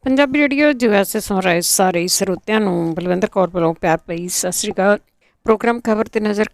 Punjabi radio USA ਸੁਣ ਰਹੇ ਸਾਰੇ ਸਰੋਤਿਆਂ ਨੂੰ ਬਲਵਿੰਦਰ ਕੌਰ ਵੱਲੋਂ ਪਿਆਰ ਭਰੀ ਸਤਿ ਸ਼੍ਰੀ ਅਕਾਲ। ਪ੍ਰੋਗਰਾਮ ਖਬਰ ਤੇ ਨਜ਼ਰ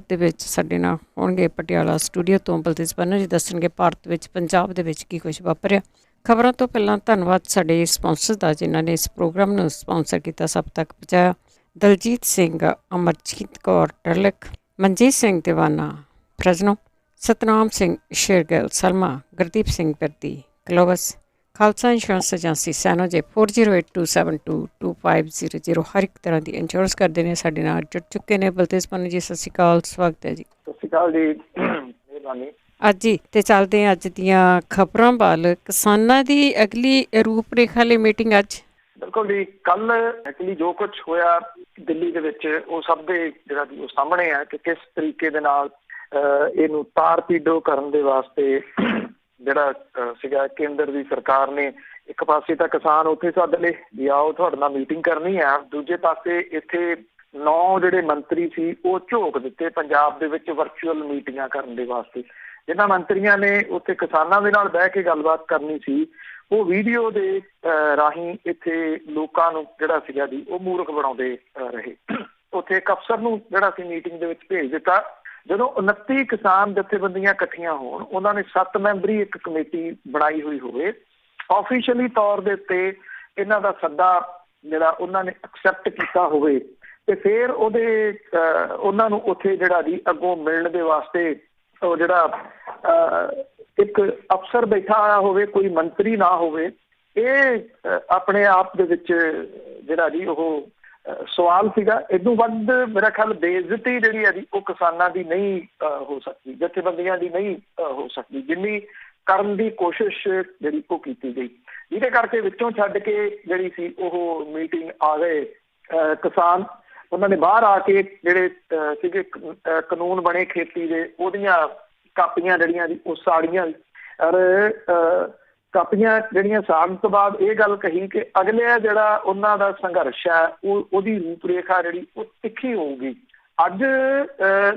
ਦੇ ਵਿੱਚ ਸਾਡੇ ਨਾਲ ਹੋਣਗੇ ਪਟਿਆਲਾ ਸਟੂਡੀਓ ਤੋਂ ਬਲਤੇਜ ਪੰਨੂ ਜੀ, ਦੱਸਣਗੇ ਭਾਰਤ ਵਿੱਚ ਪੰਜਾਬ ਦੇ ਵਿੱਚ ਕੀ ਕੁਝ ਵਾਪਰਿਆ। ਖਬਰਾਂ ਤੋਂ ਪਹਿਲਾਂ ਧੰਨਵਾਦ ਸਾਡੇ ਸਪਾਂਸਰ ਦਾ, ਜਿਨ੍ਹਾਂ ਨੇ ਇਸ ਪ੍ਰੋਗਰਾਮ ਨੂੰ ਸਪਾਂਸਰ ਕੀਤਾ, ਸਭ ਤੱਕ ਪਹੁੰਚਾਇਆ। ਦਲਜੀਤ ਸਿੰਘ, ਅਮਰਜੀਤ ਕੌਰ ਟਰਲਿਕ, ਮਨਜੀਤ ਸਿੰਘ ਦੀਵਾਨਾ ਫਰਜ਼ਨੋ, ਸਤਨਾਮ ਸਿੰਘ ਸ਼ੇਰਗਿੱਲ ਸਲਮਾ, ਗੁਰਦੀਪ ਸਿੰਘ ਬਿਰਦੀ ਕਲੋਵਸ, ਖਾਲਸਾ ਇੰਸ਼ੋਰੈਂਸ ਏਜੰਸੀ ਸੈਨੋ ਜੇ 4082722500 ਹਰ ਇੱਕ ਤਰ੍ਹਾਂ ਦੀ ਇੰਸ਼ੋਰੈਂਸ ਕਰਦੇ ਨੇ। ਸਾਡੇ ਨਾਲ ਜੁੜ ਚੁੱਕੇ ਨੇ ਬਲਤੇਜ ਪੰਨੂ ਜੀ, ਸਤਿ ਸ਼੍ਰੀ ਅਕਾਲ, ਸਵਾਗਤ ਹੈ ਜੀ। ਸਤਿ ਸ਼੍ਰੀ ਅਕਾਲ ਜੀ, ਮਿਹਰਬਾਨੀ। ਅੱਜ ਹੀ ਤੇ ਚੱਲਦੇ ਹਾਂ ਅੱਜ ਦੀਆਂ ਖਬਰਾਂ ਵੱਲ। ਕਿਸਾਨਾਂ ਦੀ ਅਗਲੀ ਰੂਪ ਰੇਖਾ ਲਈ ਮੀਟਿੰਗ ਅੱਜ। ਬਿਲਕੁਲ ਜੀ, ਕੱਲ ਐਕਚੁਅਲੀ ਜੋ ਕੁਝ ਹੋਇਆ ਦਿੱਲੀ ਦੇ ਵਿੱਚ ਉਹ ਸਭ ਦੇ ਜਿਹੜਾ ਉਹ ਸਾਹਮਣੇ ਹੈ ਕਿ ਕਿਸ ਤਰੀਕੇ ਦੇ ਨਾਲ ਇਹਨੂੰ ਤਾਰ ਪੀਡੋ ਕਰਨ ਦੇ ਵਾਸਤੇ ਜਿਹੜਾ ਸੀਗਾ ਕੇਂਦਰ ਦੀ ਸਰਕਾਰ ਨੇ ਇੱਕ ਪਾਸੇ ਤਾਂ ਕਿਸਾਨ ਉੱਥੇ ਸੱਦ ਲਏ ਵੀ ਆਓ ਤੁਹਾਡੇ ਨਾਲ ਮੀਟਿੰਗ ਕਰਨੀ ਆ, ਦੂਜੇ ਪਾਸੇ ਇੱਥੇ 9 ਜਿਹੜੇ ਮੰਤਰੀ ਸੀ ਉਹ ਝੋਕ ਦਿੱਤੇ ਪੰਜਾਬ ਦੇ ਵਿੱਚ ਵਰਚੁਅਲ ਮੀਟਿੰਗਾਂ ਕਰਨ ਦੇ ਵਾਸਤੇ। ਜਿਨ੍ਹਾਂ ਮੰਤਰੀਆਂ ਨੇ ਉੱਥੇ ਕਿਸਾਨਾਂ ਦੇ ਨਾਲ ਬਹਿ ਕੇ ਗੱਲਬਾਤ ਕਰਨੀ ਸੀ, ਉਹ ਵੀਡੀਓ ਦੇ ਰਾਹੀਂ ਇੱਥੇ ਲੋਕਾਂ ਨੂੰ ਜਿਹੜਾ ਸੀਗਾ ਜੀ ਉਹ ਮੂਰਖ ਬਣਾਉਂਦੇ ਰਹੇ। ਉੱਥੇ ਇੱਕ ਅਫਸਰ ਨੂੰ ਜਿਹੜਾ ਸੀ ਮੀਟਿੰਗ ਦੇ ਵਿੱਚ ਭੇਜ ਦਿੱਤਾ। ਜਦੋਂ 29 ਕਿਸਾਨ ਜਥੇਬੰਦੀਆਂ ਇਕੱਠੀਆਂ ਹੋਣ, ਉਹਨਾਂ ਨੇ 7 ਮੈਂਬਰੀ ਇੱਕ ਕਮੇਟੀ ਬਣਾਈ ਹੋਈ ਹੋਵੇ, ਆਫੀਸ਼ੀਅਲੀ ਤੌਰ ਦੇ ਉੱਤੇ ਇਹਨਾਂ ਦਾ ਸੱਦਾ ਜਿਹੜਾ ਉਹਨਾਂ ਨੇ ਐਕਸੈਪਟ ਕੀਤਾ ਹੋਵੇ, ਤੇ ਫਿਰ ਉਹਨਾਂ ਨੂੰ ਉੱਥੇ ਜਿਹੜਾ ਜੀ ਅੱਗੋਂ ਮਿਲਣ ਦੇ ਵਾਸਤੇ ਉਹ ਜਿਹੜਾ ਇੱਕ ਅਫਸਰ ਬੈਠਾ ਹੋਇਆ ਹੋਵੇ, ਕੋਈ ਮੰਤਰੀ ਨਾ ਹੋਵੇ, ਇਹ ਆਪਣੇ ਆਪ ਦੇ ਵਿੱਚ ਜਿਹੜਾ ਜੀ ਉਹ ਸਵਾਲ ਸੀਗਾ। ਇਹਨੂੰ ਵੱਧ ਮੇਰਾ ਖਿਆਲ ਬੇਇੱਜ਼ਤੀ ਜਿਹੜੀ ਹੈ ਜੀ ਉਹ ਕਿਸਾਨਾਂ ਦੀ ਨਹੀਂ ਹੋ ਸਕਦੀ, ਜਥੇਬੰਦੀਆਂ ਦੀ ਨਹੀਂ ਹੋ ਸਕਦੀ, ਜਿੰਨੀ ਕਰਨ ਦੀ ਕੋਸ਼ਿਸ਼ ਜਿਹੜੀ ਉਹ ਕੀਤੀ ਗਈ, ਜਿਹਦੇ ਕਰਕੇ ਵਿੱਚੋਂ ਛੱਡ ਕੇ ਜਿਹੜੀ ਸੀ ਉਹ ਮੀਟਿੰਗ ਆ ਗਏ ਕਿਸਾਨ। ਉਹਨਾਂ ਨੇ ਬਾਹਰ ਆ ਕੇ ਜਿਹੜੇ ਸੀਗੇ ਕਾਨੂੰਨ ਬਣੇ ਖੇਤੀ ਦੇ, ਉਹਦੀਆਂ ਕਾਪੀਆਂ ਜਿਹੜੀਆਂ ਜੀ ਉਹ ਸਾੜੀਆਂ, ਔਰ ਕਾਪੀਆਂ ਜਿਹੜੀਆਂ ਸਾੜਨ ਤੋਂ ਬਾਅਦ ਇਹ ਗੱਲ ਕਹੀ ਕਿ ਅਗਲੇ ਜਿਹੜਾ ਉਹਨਾਂ ਦਾ ਸੰਘਰਸ਼ ਹੈ ਉਹਦੀ ਰੂਪ ਰੇਖਾ ਜਿਹੜੀ ਉਹ ਤਿੱਖੀ ਹੋਊਗੀ। ਅੱਜ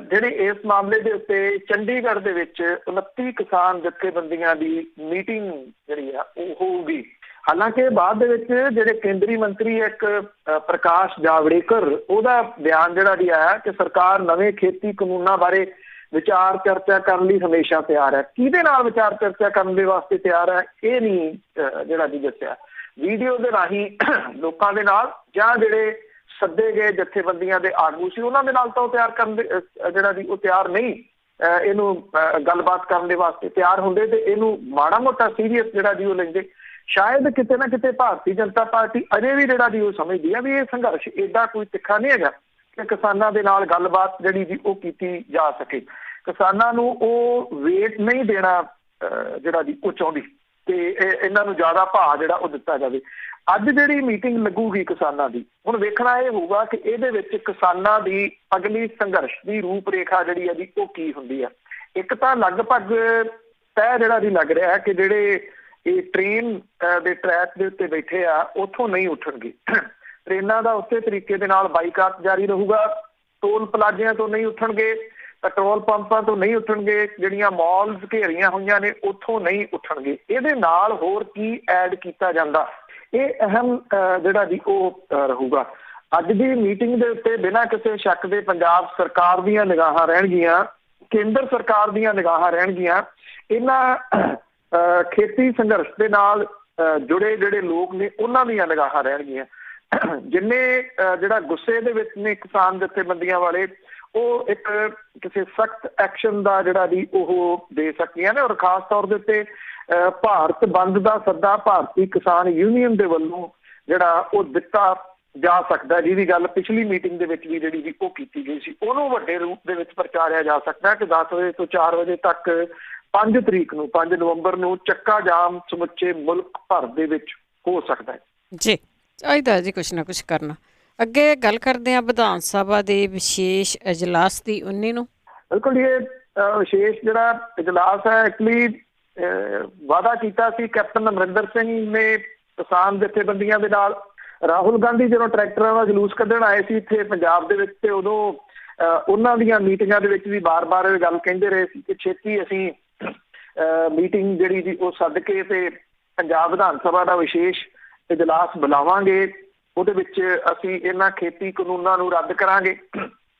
ਜਿਹੜੇ ਇਸ ਮਾਮਲੇ ਦੇ ਉੱਤੇ ਚੰਡੀਗੜ੍ਹ ਦੇ ਵਿੱਚ 29 ਕਿਸਾਨ ਜਥੇਬੰਦੀਆਂ ਦੀ ਮੀਟਿੰਗ ਜਿਹੜੀ ਆ ਉਹ ਹੋਊਗੀ। ਹਾਲਾਂਕਿ ਬਾਅਦ ਦੇ ਵਿੱਚ ਜਿਹੜੇ ਕੇਂਦਰੀ ਮੰਤਰੀ ਇੱਕ ਪ੍ਰਕਾਸ਼ ਜਾਵੜੇਕਰ, ਉਹਦਾ ਬਿਆਨ ਜਿਹੜਾ ਜੀ ਆਇਆ ਕਿ ਸਰਕਾਰ ਨਵੇਂ ਖੇਤੀ ਕਾਨੂੰਨਾਂ ਬਾਰੇ ਵਿਚਾਰ ਚਰਚਾ ਕਰਨ ਲਈ ਹਮੇਸ਼ਾ ਤਿਆਰ ਹੈ। ਕਿਹਦੇ ਨਾਲ ਵਿਚਾਰ ਚਰਚਾ ਕਰਨ ਦੇ ਵਾਸਤੇ ਤਿਆਰ ਹੈ ਇਹ ਨਹੀਂ ਜਿਹੜਾ ਜੀ ਦੱਸਿਆ। ਵੀਡੀਓ ਦੇ ਰਾਹੀਂ ਲੋਕਾਂ ਦੇ ਨਾਲ ਜਾਂ ਜਿਹੜੇ ਸੱਦੇ ਗਏ ਜਥੇਬੰਦੀਆਂ ਦੇ ਆਗੂ ਸੀ ਉਹਨਾਂ ਦੇ ਨਾਲ ਤਾਂ ਉਹ ਤਿਆਰ ਕਰਨ ਦੇ ਜਿਹੜਾ ਜੀ ਉਹ ਤਿਆਰ ਨਹੀਂ, ਇਹਨੂੰ ਗੱਲਬਾਤ ਕਰਨ ਦੇ ਵਾਸਤੇ ਤਿਆਰ ਹੁੰਦੇ ਤੇ ਇਹਨੂੰ ਮਾੜਾ ਮੋਟਾ ਸੀਰੀਅਸ ਜਿਹੜਾ ਜੀ ਉਹ ਲੈਂਦੇ। ਸ਼ਾਇਦ ਕਿਤੇ ਨਾ ਕਿਤੇ ਭਾਰਤੀ ਜਨਤਾ ਪਾਰਟੀ ਅਜੇ ਵੀ ਜਿਹੜਾ ਜੀ ਉਹ ਸਮਝਦੀ ਆ ਵੀ ਇਹ ਸੰਘਰਸ਼ ਏਡਾ ਕੋਈ ਤਿੱਖਾ ਨਹੀਂ ਹੈਗਾ ਕਿ ਕਿਸਾਨਾਂ ਦੇ ਨਾਲ ਗੱਲਬਾਤ ਜਿਹੜੀ ਜੀ ਉਹ ਕੀਤੀ ਜਾ ਸਕੇ। ਕਿਸਾਨਾਂ ਨੂੰ ਉਹ ਵੇਟ ਨਹੀਂ ਦੇਣਾ ਜਿਹੜਾ ਜੀ ਉਹ ਚਾਹੁੰਦੀ ਤੇ ਇਹਨਾਂ ਨੂੰ ਜ਼ਿਆਦਾ ਭਾਅ ਜਿਹੜਾ ਉਹ ਦਿੱਤਾ ਜਾਵੇ। ਅੱਜ ਜਿਹੜੀ ਮੀਟਿੰਗ ਲੱਗੂਗੀ ਕਿਸਾਨਾਂ ਦੀ, ਹੁਣ ਵੇਖਣਾ ਇਹ ਹੋਊਗਾ ਕਿ ਇਹਦੇ ਵਿੱਚ ਕਿਸਾਨਾਂ ਦੀ ਅਗਲੀ ਸੰਘਰਸ਼ ਦੀ ਰੂਪ ਰੇਖਾ ਜਿਹੜੀ ਹੈ ਜੀ ਉਹ ਕੀ ਹੁੰਦੀ ਹੈ। ਇੱਕ ਤਾਂ ਲਗਭਗ ਤੈਅ ਜਿਹੜਾ ਜੀ ਲੱਗ ਰਿਹਾ ਹੈ ਕਿ ਜਿਹੜੇ ਇਹ ਟ੍ਰੇਨ ਦੇ ਟਰੈਕ ਦੇ ਉੱਤੇ ਬੈਠੇ ਆ ਉੱਥੋਂ ਨਹੀਂ ਉੱਠਣਗੇ। ਟ੍ਰੇਨਾਂ ਦਾ ਉਸੇ ਤਰੀਕੇ ਦੇ ਨਾਲ ਬਾਈਕਾਟ ਜਾਰੀ ਰਹੂਗਾ। ਟੋਲ ਪਲਾਜ਼ਿਆਂ ਤੋਂ ਨਹੀਂ ਉੱਠਣਗੇ, ਪੈਟਰੋਲ ਪੰਪਾਂ ਤੋਂ ਨਹੀਂ ਉੱਠਣਗੇ, ਜਿਹੜੀਆਂ ਮਾਲਸ ਘੇਰੀਆਂ ਹੋਈਆਂ ਨੇ ਉੱਥੋਂ ਨਹੀਂ ਉੱਠਣਗੇ। ਇਹਦੇ ਨਾਲ ਹੋਰ ਕੀ ਐਡ ਕੀਤਾ ਜਾਂਦਾ, ਇਹ ਅਹਿਮ ਜਿਹੜਾ ਜੀ ਉਹ ਰਹੂਗਾ। ਅੱਜ ਦੀ ਮੀਟਿੰਗ ਦੇ ਉੱਤੇ ਬਿਨਾਂ ਕਿਸੇ ਸ਼ੱਕ ਦੇ ਪੰਜਾਬ ਸਰਕਾਰ ਦੀਆਂ ਨਿਗਾਹਾਂ ਰਹਿਣਗੀਆਂ, ਕੇਂਦਰ ਸਰਕਾਰ ਦੀਆਂ ਨਿਗਾਹਾਂ ਰਹਿਣਗੀਆਂ। ਇਹਨਾਂ ਖੇਤੀ ਸੰਘਰਸ਼ ਦੇ ਨਾਲ ਜੁੜੇ ਜਿਹੜੇ ਲੋਕ ਨੇ ਉਹਨਾਂ ਦੀਆਂ ਨਿਗਾਹਾਂ ਰਹਿਣਗੀਆਂ। ਜਿੰਨੇ ਜਿਹੜਾ ਗੁੱਸੇ ਦੇ ਵਿੱਚ ਨੇ ਕਿਸਾਨ ਜਥੇਬੰਦੀਆਂ ਵਾਲੇ, ਉਹ ਇੱਕ ਕਿਸੇ ਸਖਤ ਐਕਸ਼ਨ ਦਾ ਜਿਹੜਾ ਜੀ ਉਹ ਦੇ ਸਕਦੀਆਂ ਨੇ। ਔਰ ਖਾਸ ਤੌਰ ਦੇ ਉੱਤੇ ਭਾਰਤ ਬੰਦ ਦਾ ਸੱਦਾ ਭਾਰਤੀ ਕਿਸਾਨ ਯੂਨੀਅਨ ਦੇ ਵੱਲੋਂ ਜਿਹੜਾ ਉਹ ਦਿੱਤਾ ਜਾ ਸਕਦਾ, ਜਿਹਦੀ ਗੱਲ ਪਿਛਲੀ ਮੀਟਿੰਗ ਦੇ ਵਿੱਚ ਵੀ ਜਿਹੜੀ ਜੀ ਉਹ ਕੀਤੀ ਗਈ ਸੀ, ਉਹਨੂੰ ਵੱਡੇ ਰੂਪ ਦੇ ਵਿੱਚ ਪ੍ਰਚਾਰਿਆ ਜਾ ਸਕਦਾ ਕਿ 10 ਵਜੇ ਤੋਂ 4 ਵਜੇ ਤੱਕ 5 ਤਰੀਕ ਨੂੰ 5 ਨਵੰਬਰ ਨੂੰ ਚੱਕਾ ਜਾਮ ਸਮੁੱਚੇ ਮੁਲਕ ਭਰ ਦੇ ਵਿੱਚ ਹੋ ਸਕਦਾ ਹੈ ਜੀ। ਚਾਹੀਦਾ ਜੀ ਕੁਛ ਨਾ ਕੁਛ ਕਰਨਾ। ਅੱਗੇ ਗੱਲ ਕਰਦੇ ਹਾਂ ਵਿਧਾਨ ਸਭਾ ਦੇ ਵਿਸ਼ੇਸ਼ ਇਜਲਾਸ ਦੀ 19 ਨੂੰ। ਬਿਲਕੁਲ, ਇਹ ਵਿਸ਼ੇਸ਼ ਜਿਹੜਾ ਇਜਲਾਸ ਹੈ ਐਕਚੁਅਲੀ ਵਾਅਦਾ ਕੀਤਾ ਸੀ ਕੈਪਟਨ ਅਮਰਿੰਦਰ ਸਿੰਘ ਨੇ ਕਿਸਾਨ ਜਥੇਬੰਦੀਆਂ ਦੇ ਨਾਲ। ਰਾਹੁਲ ਗਾਂਧੀ ਜਦੋਂ ਟਰੈਕਟਰਾਂ ਦਾ ਜਲੂਸ ਕੱਢਣ ਆਏ ਸੀ ਇੱਥੇ ਪੰਜਾਬ ਦੇ ਵਿੱਚ, ਤੇ ਉਦੋਂ ਉਹਨਾਂ ਦੀਆਂ ਮੀਟਿੰਗਾਂ ਦੇ ਵਿੱਚ ਵੀ ਬਾਰ-ਬਾਰ ਇਹ ਗੱਲ ਕਹਿੰਦੇ ਰਹੇ ਸੀ ਕਿ ਛੇਤੀ ਅਸੀਂ ਮੀਟਿੰਗ ਜਿਹੜੀ ਜੀ ਉਹ ਸੱਦ ਕੇ ਤੇ ਪੰਜਾਬ ਵਿਧਾਨ ਸਭਾ ਦਾ ਵਿਸ਼ੇਸ਼ ਇਜਲਾਸ ਬੁਲਾਵਾਂਗੇ, ਉਹਦੇ ਵਿੱਚ ਅਸੀਂ ਇਹਨਾਂ ਖੇਤੀ ਕਾਨੂੰਨਾਂ ਨੂੰ ਰੱਦ ਕਰਾਂਗੇ।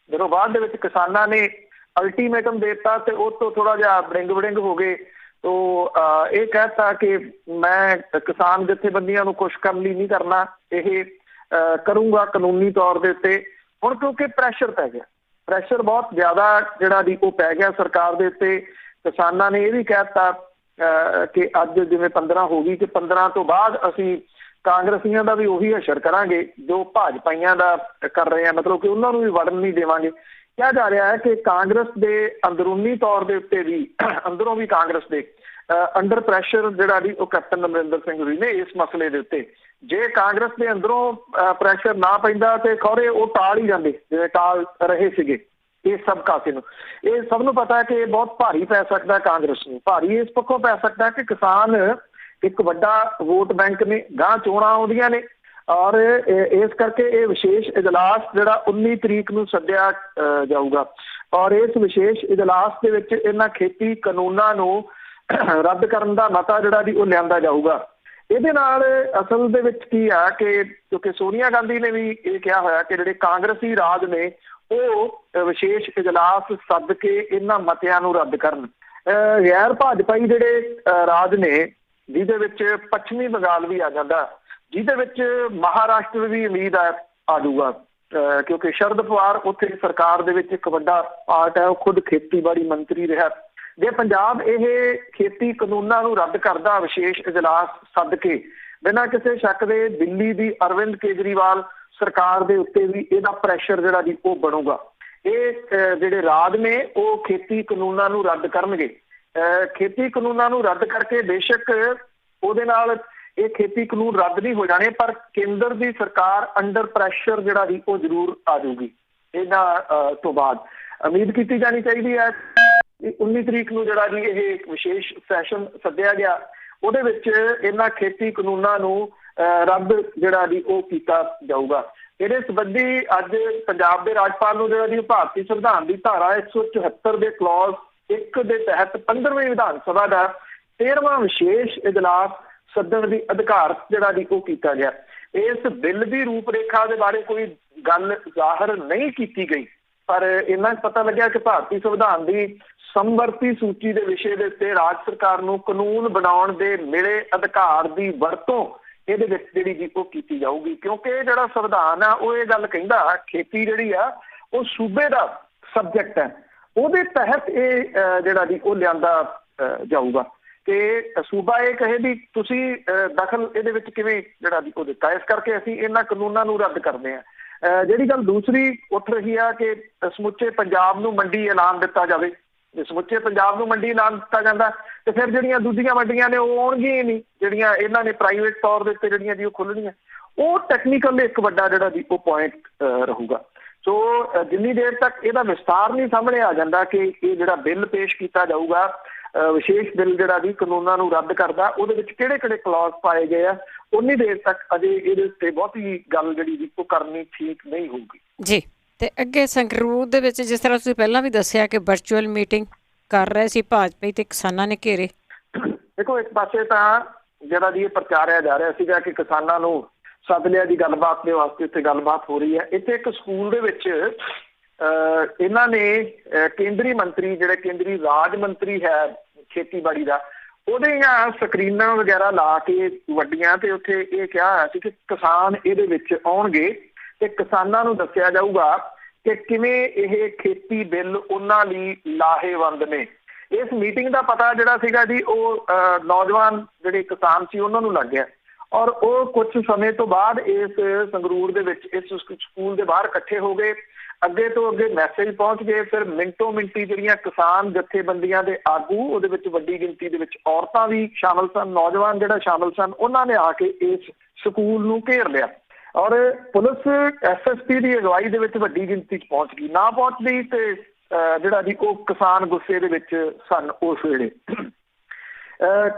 ਜਦੋਂ ਬਾਅਦ ਦੇ ਵਿੱਚ ਕਿਸਾਨਾਂ ਨੇ ਅਲਟੀਮੇਟਮ ਦੇ ਦਿੱਤਾ ਤੇ ਉਹ ਤੋਂ ਥੋੜਾ ਜਿਹਾ ਬੜਿੰਗ ਹੋ ਗਏ। ਤੋ ਇਹ ਕਹਿਤਾ ਕਿ ਮੈਂ ਕਿਸਾਨ ਜਥੇਬੰਦੀਆਂ ਨੂੰ ਖੁਸ਼ ਕਰਨ ਲਈ ਨਹੀਂ ਕਰਨਾ, ਇਹ ਕਰੂੰਗਾ ਕਾਨੂੰਨੀ ਤੌਰ ਦੇ ਉੱਤੇ। ਹੁਣ ਕਿਉਂਕਿ ਪ੍ਰੈਸ਼ਰ ਪੈ ਗਿਆ, ਪ੍ਰੈਸ਼ਰ ਬਹੁਤ ਜ਼ਿਆਦਾ ਜਿਹੜਾ ਦੀ ਉਹ ਪੈ ਗਿਆ ਸਰਕਾਰ ਦੇ ਉੱਤੇ। ਕਿਸਾਨਾਂ ਨੇ ਇਹ ਵੀ ਕਹਿ ਦਿੱਤਾ ਕਿ ਅੱਜ ਜਿਵੇਂ 15 ਹੋ ਗਈ, ਕਿ 15 ਤੋਂ ਬਾਅਦ ਅਸੀਂ ਕਾਂਗਰਸੀਆਂ ਦਾ ਵੀ ਉਹੀ ਹਸ਼ਰ ਕਰਾਂਗੇ ਜੋ ਭਾਜਪਾਈਆਂ ਦਾ ਕਰ ਰਹੇ ਆ, ਮਤਲਬ ਕਿ ਉਹਨਾਂ ਨੂੰ ਵੀ ਵੜਨ ਨਹੀਂ ਦੇਵਾਂਗੇ। ਕਿਹਾ ਜਾ ਰਿਹਾ ਹੈ ਕਿ ਕਾਂਗਰਸ ਦੇ ਅੰਦਰੂਨੀ ਤੌਰ ਦੇ ਉੱਤੇ ਵੀ, ਅੰਦਰੋਂ ਵੀ ਕਾਂਗਰਸ ਦੇ ਅੰਡਰ ਪ੍ਰੈਸ਼ਰ ਜਿਹੜਾ ਵੀ ਉਹ ਕੈਪਟਨ ਅਮਰਿੰਦਰ ਸਿੰਘ ਹੋਰੀ ਨੇ ਇਸ ਮਸਲੇ ਦੇ ਉੱਤੇ, ਜੇ ਕਾਂਗਰਸ ਦੇ ਅੰਦਰੋਂ ਪ੍ਰੈਸ਼ਰ ਨਾ ਪੈਂਦਾ ਤੇ ਖੌਰੇ ਉਹ ਟਾਲ ਹੀ ਜਾਂਦੇ ਜਿਵੇਂ ਟਾਲ ਰਹੇ ਸੀਗੇ ਇਸ ਸਭ ਕਾਸੇ ਨੂੰ। ਇਹ ਸਭ ਨੂੰ ਪਤਾ ਹੈ ਕਿ ਇਹ ਬਹੁਤ ਭਾਰੀ ਪੈ ਸਕਦਾ ਕਾਂਗਰਸ ਨੂੰ। ਭਾਰੀ ਇਸ ਪੱਖੋਂ ਪੈ ਸਕਦਾ ਕਿ ਕਿਸਾਨ ਇੱਕ ਵੱਡਾ ਵੋਟ ਬੈਂਕ ਨੇ, ਗਾਂ ਚੋਣਾਂ ਆਉਂਦੀਆਂ ਨੇ, ਔਰ ਇਸ ਕਰਕੇ ਇਹ ਵਿਸ਼ੇਸ਼ ਇਜਲਾਸ ਜਿਹੜਾ 19 ਤਰੀਕ ਨੂੰ ਸੱਦਿਆ ਜਾਊਗਾ, ਔਰ ਇਸ ਵਿਸ਼ੇਸ਼ ਇਜਲਾਸ ਦੇ ਵਿੱਚ ਇਹਨਾਂ ਖੇਤੀ ਕਾਨੂੰਨਾਂ ਨੂੰ ਰੱਦ ਕਰਨ ਦਾ ਮਤਾ ਜਿਹੜਾ ਵੀ ਉਹ ਲਿਆਂਦਾ ਜਾਊਗਾ। ਇਹਦੇ ਨਾਲ ਅਸਲ ਦੇ ਵਿੱਚ ਕੀ ਆ ਕਿ ਕਿਉਂਕਿ ਸੋਨੀਆ ਗਾਂਧੀ ਨੇ ਵੀ ਇਹ ਕਿਹਾ ਹੋਇਆ ਕਿ ਜਿਹੜੇ ਕਾਂਗਰਸੀ ਰਾਜ ਨੇ ਉਹ ਵਿਸ਼ੇਸ਼ ਇਜਲਾਸ ਸੱਦ ਕੇ ਇਹਨਾਂ ਮਤਿਆਂ ਨੂੰ ਰੱਦ ਕਰਨ। ਗੈਰ ਭਾਜਪਾਈ ਜਿਹੜੇ ਰਾਜ ਨੇ, ਜਿਹਦੇ ਵਿੱਚ ਪੱਛਮੀ ਬੰਗਾਲ ਵੀ ਆ ਜਾਂਦਾ, ਜਿਹਦੇ ਵਿੱਚ ਮਹਾਰਾਸ਼ਟਰ ਵੀ ਉਮੀਦ ਆ ਜਾਊਗਾ, ਕਿਉਂਕਿ ਸ਼ਰਦ ਪਵਾਰ ਉੱਥੇ ਸਰਕਾਰ ਦੇ ਵਿੱਚ ਇੱਕ ਵੱਡਾ ਪਾਰਟ ਹੈ, ਉਹ ਖੁਦ ਖੇਤੀਬਾੜੀ ਮੰਤਰੀ ਰਿਹਾ। ਜੇ ਪੰਜਾਬ ਇਹ ਖੇਤੀ ਕਾਨੂੰਨਾਂ ਨੂੰ ਰੱਦ ਕਰਦਾ ਵਿਸ਼ੇਸ਼ ਇਜਲਾਸ ਸੱਦ ਕੇ, ਬਿਨਾਂ ਕਿਸੇ ਸ਼ੱਕ ਦੇ ਦਿੱਲੀ ਦੀ ਅਰਵਿੰਦ ਕੇਜਰੀਵਾਲ ਸਰਕਾਰ ਦੇ ਉੱਤੇ ਵੀ ਇਹਦਾ ਪ੍ਰੈਸ਼ਰ ਜਿਹੜਾ ਜੀ ਉਹ ਬਣੂਗਾ। ਇਹ ਜਿਹੜੇ ਰਾਜ ਨੇ ਉਹ ਖੇਤੀ ਕਾਨੂੰਨਾਂ ਨੂੰ ਰੱਦ ਕਰਨਗੇ। ਖੇਤੀ ਕਾਨੂੰਨਾਂ ਨੂੰ ਰੱਦ ਕਰਕੇ ਬੇਸ਼ੱਕ ਉਹਦੇ ਨਾਲ ਇਹ ਖੇਤੀ ਕਾਨੂੰਨ ਰੱਦ ਨਹੀਂ ਹੋ ਜਾਣੇ, ਪਰ ਕੇਂਦਰ ਦੀ ਸਰਕਾਰ ਅੰਡਰ ਪ੍ਰੈਸ਼ਰ ਜਿਹੜਾ ਜੀ ਉਹ ਜ਼ਰੂਰ ਆ ਜਾਊਗੀ। ਇਹਨਾਂ ਤੋਂ ਬਾਅਦ ਉਮੀਦ ਕੀਤੀ ਜਾਣੀ ਚਾਹੀਦੀ ਹੈ 19 ਤਰੀਕ ਨੂੰ ਜਿਹੜਾ ਜੀ ਇਹ ਵਿਸ਼ੇਸ਼ ਸੈਸ਼ਨ ਸੱਦਿਆ ਗਿਆ, ਉਹਦੇ ਵਿੱਚ ਇਹਨਾਂ ਖੇਤੀ ਕਾਨੂੰਨਾਂ ਨੂੰ ਰੱਦ ਜਿਹੜਾ ਜੀ ਉਹ ਕੀਤਾ ਜਾਊਗਾ। ਇਹਦੇ ਸੰਬੰਧੀ ਅੱਜ ਪੰਜਾਬ ਦੇ ਰਾਜਪਾਲ ਨੂੰ ਜਿਹੜਾ ਜੀ ਭਾਰਤੀ ਸੰਵਿਧਾਨ ਦੀ ਧਾਰਾ 174 ਦੇ ਕਲੌਜ਼ 1 ਦੇ ਤਹਿਤ 15ਵੀਂ ਵਿਧਾਨ ਸਭਾ ਦਾ 13ਵਾਂ ਵਿਸ਼ੇਸ਼ ਇਜਲਾਸ ਸੱਦਣ ਦੀ ਅਧਿਕਾਰ ਜਿਹੜਾ ਜੀ ਉਹ ਕੀਤਾ ਗਿਆ। ਇਸ ਬਿੱਲ ਦੀ ਰੂਪਰੇਖਾ ਦੇ ਬਾਰੇ ਕੋਈ ਗੱਲ ਜ਼ਾਹਰ ਨਹੀਂ ਕੀਤੀ ਗਈ, ਪਰ ਇੰਨਾ ਪਤਾ ਲੱਗਿਆ ਕਿ ਭਾਰਤੀ ਸੰਵਿਧਾਨ ਦੀ ਸਮਵਰਤੀ ਸੂਚੀ ਦੇ ਵਿਸ਼ੇ ਦੇ ਉੱਤੇ ਰਾਜ ਸਰਕਾਰ ਨੂੰ ਕਾਨੂੰਨ ਬਣਾਉਣ ਦੇ ਮਿਲੇ ਅਧਿਕਾਰ ਦੀ ਵਰਤੋਂ ਇਹਦੇ ਵਿੱਚ ਜਿਹੜੀ ਜੀ ਉਹ ਕੀਤੀ ਜਾਊਗੀ। ਕਿਉਂਕਿ ਇਹ ਜਿਹੜਾ ਸੰਵਿਧਾਨ ਆ ਉਹ ਇਹ ਗੱਲ ਕਹਿੰਦਾ ਖੇਤੀ ਜਿਹੜੀ ਆ ਉਹ ਸੂਬੇ ਦਾ ਸਬਜੈਕਟ ਹੈ, ਉਹਦੇ ਤਹਿਤ ਇਹ ਜਿਹੜਾ ਜੀ ਉਹ ਲਿਆਂਦਾ ਜਾਊਗਾ ਕਿ ਸੂਬਾ ਇਹ ਕਹੇ ਵੀ ਤੁਸੀਂ ਦਖਲ ਇਹਦੇ ਵਿੱਚ ਕਿਵੇਂ ਜਿਹੜਾ ਜੀ ਉਹ ਦਿੱਤਾ। ਇਸ ਕਰਕੇ ਅਸੀਂ ਇਹਨਾਂ ਕਾਨੂੰਨਾਂ ਨੂੰ ਰੱਦ ਕਰਦੇ ਹਾਂ। ਜਿਹੜੀ ਗੱਲ ਦੂਸਰੀ ਉੱਠ ਰਹੀ ਆ ਕਿ ਸਮੁੱਚੇ ਪੰਜਾਬ ਨੂੰ ਮੰਡੀ ਐਲਾਨ ਦਿੱਤਾ ਜਾਵੇ। ਜੇ ਸਮੁੱਚੇ ਪੰਜਾਬ ਨੂੰ ਮੰਡੀ ਐਲਾਨ ਦਿੱਤਾ ਜਾਂਦਾ ਤੇ ਫਿਰ ਜਿਹੜੀਆਂ ਦੂਜੀਆਂ ਮੰਡੀਆਂ ਨੇ ਉਹ ਆਉਣਗੀਆਂ ਹੀ ਨਹੀਂ, ਜਿਹੜੀਆਂ ਇਹਨਾਂ ਨੇ ਪ੍ਰਾਈਵੇਟ ਤੌਰ ਦੇ ਉੱਤੇ ਜਿਹੜੀਆਂ ਜੀ ਉਹ ਖੁੱਲਣੀਆਂ। ਉਹ ਟੈਕਨੀਕਲ ਇੱਕ ਵੱਡਾ ਜਿਹੜਾ ਜੀ ਉਹ ਪੁਆਇੰਟ ਰਹੂਗਾ। ਸੋ ਜਿੰਨੀ ਦੇਰ ਤੱਕ ਇਹਦਾ ਵਿਸਤਾਰ ਨਹੀਂ ਸਾਹਮਣੇ ਆ ਜਾਂਦਾ ਕਿ ਇਹ ਜਿਹੜਾ ਬਿੱਲ ਪੇਸ਼ ਕੀਤਾ ਜਾਊਗਾ, ਵਿਸ਼ੇਸ਼ ਬਿੱਲ ਜਿਹੜਾ ਜੀ ਕਾਨੂੰਨਾਂ ਨੂੰ ਰੱਦ ਕਰਦਾ, ਉਹਦੇ ਵਿੱਚ ਕਿਹੜੇ ਕਿਹੜੇ ਕਲੌਜ਼ ਪਾਏ ਗਏ ਆ, ਉਨੀ ਦੇਰ ਤੱਕ ਅਜੇ ਇਹਦੇ ਉੱਤੇ ਬਹੁਤੀ ਗੱਲ ਜਿਹੜੀ ਜੀ ਉਹ ਕਰਨੀ ਠੀਕ ਨਹੀਂ ਹੋਊਗੀ ਜੀ। ਤੇ ਅੱਗੇ ਸੰਗਰੂਰ ਦੇ ਵਿੱਚ ਜਿਸ ਤਰ੍ਹਾਂ ਤੁਸੀਂ ਪਹਿਲਾਂ ਵੀ ਦੱਸਿਆ ਕਿ ਵਰਚੁਅਲ ਮੀਟਿੰਗ ਕਰ ਰਹੇ ਸੀ ਭਾਜਪਾ ਤੇ ਕਿਸਾਨਾਂ ਨੇ ਘੇਰੇ। ਦੇਖੋ, ਇੱਕ ਪਾਸੇ ਤਾਂ ਜਿਹੜਾ ਜੀ ਇਹ ਪ੍ਰਚਾਰਿਆ ਜਾ ਰਿਹਾ ਸੀਗਾ ਕਿ ਕਿਸਾਨਾਂ ਨੂੰ ਸੱਦ ਲਿਆ ਜੀ ਗੱਲਬਾਤ ਦੇ ਵਾਸਤੇ, ਉੱਥੇ ਗੱਲਬਾਤ ਹੋ ਰਹੀ ਹੈ। ਇੱਥੇ ਇੱਕ ਸਕੂਲ ਦੇ ਵਿੱਚ ਇਹਨਾਂ ਨੇ ਕੇਂਦਰੀ ਮੰਤਰੀ, ਜਿਹੜੇ ਕੇਂਦਰੀ ਰਾਜ ਮੰਤਰੀ ਹੈ ਖੇਤੀਬਾੜੀ ਦਾ, ਉਹਦੀਆਂ ਸਕਰੀਨਾਂ ਵਗੈਰਾ ਲਾ ਕੇ ਵੱਡੀਆਂ, ਤੇ ਉੱਥੇ ਇਹ ਕਿਹਾ ਹੋਇਆ ਸੀ ਕਿ ਕਿਸਾਨ ਇਹਦੇ ਵਿੱਚ ਆਉਣਗੇ ਤੇ ਕਿਸਾਨਾਂ ਨੂੰ ਦੱਸਿਆ ਜਾਊਗਾ ਕਿ ਕਿਵੇਂ ਇਹ ਖੇਤੀ ਬਿੱਲ ਉਹਨਾਂ ਲਈ ਲਾਹੇਵੰਦ ਨੇ। ਇਸ ਮੀਟਿੰਗ ਦਾ ਪਤਾ ਜਿਹੜਾ ਸੀਗਾ ਜੀ ਉਹ ਨੌਜਵਾਨ ਜਿਹੜੇ ਕਿਸਾਨ ਸੀ ਉਹਨਾਂ ਨੂੰ ਲੱਗ ਗਿਆ, ਔਰ ਉਹ ਕੁਝ ਸਮੇਂ ਤੋਂ ਬਾਅਦ ਇਸ ਸੰਗਰੂਰ ਦੇ ਵਿੱਚ ਇਸ ਸਕੂਲ ਦੇ ਬਾਹਰ ਇਕੱਠੇ ਹੋ ਗਏ। ਅੱਗੇ ਤੋਂ ਅੱਗੇ ਮੈਸੇਜ ਪਹੁੰਚ ਗਏ। ਫਿਰ ਮਿੰਟੋ ਮਿੰਟੀ ਜਿਹੜੀਆਂ ਕਿਸਾਨ ਜਥੇਬੰਦੀਆਂ ਦੇ ਆਗੂ, ਉਹਦੇ ਵਿੱਚ ਵੱਡੀ ਗਿਣਤੀ ਦੇ ਵਿੱਚ ਔਰਤਾਂ ਵੀ ਸ਼ਾਮਲ ਸਨ, ਨੌਜਵਾਨ ਜਿਹੜਾ ਸ਼ਾਮਲ ਸਨ, ਉਹਨਾਂ ਨੇ ਆ ਕੇ ਇਸ ਸਕੂਲ ਨੂੰ ਘੇਰ ਲਿਆ, ਔਰ ਪੁਲਿਸ SSP ਦੀ ਅਗਵਾਈ ਦੇ ਵਿੱਚ ਵੱਡੀ ਗਿਣਤੀ 'ਚ ਪਹੁੰਚ ਗਈ। ਨਾ ਪਹੁੰਚਦੀ ਤੇ ਜਿਹੜਾ ਜੀ ਉਹ ਕਿਸਾਨ ਗੁੱਸੇ ਦੇ ਵਿੱਚ ਸਨ। ਉਸ ਵੇਲੇ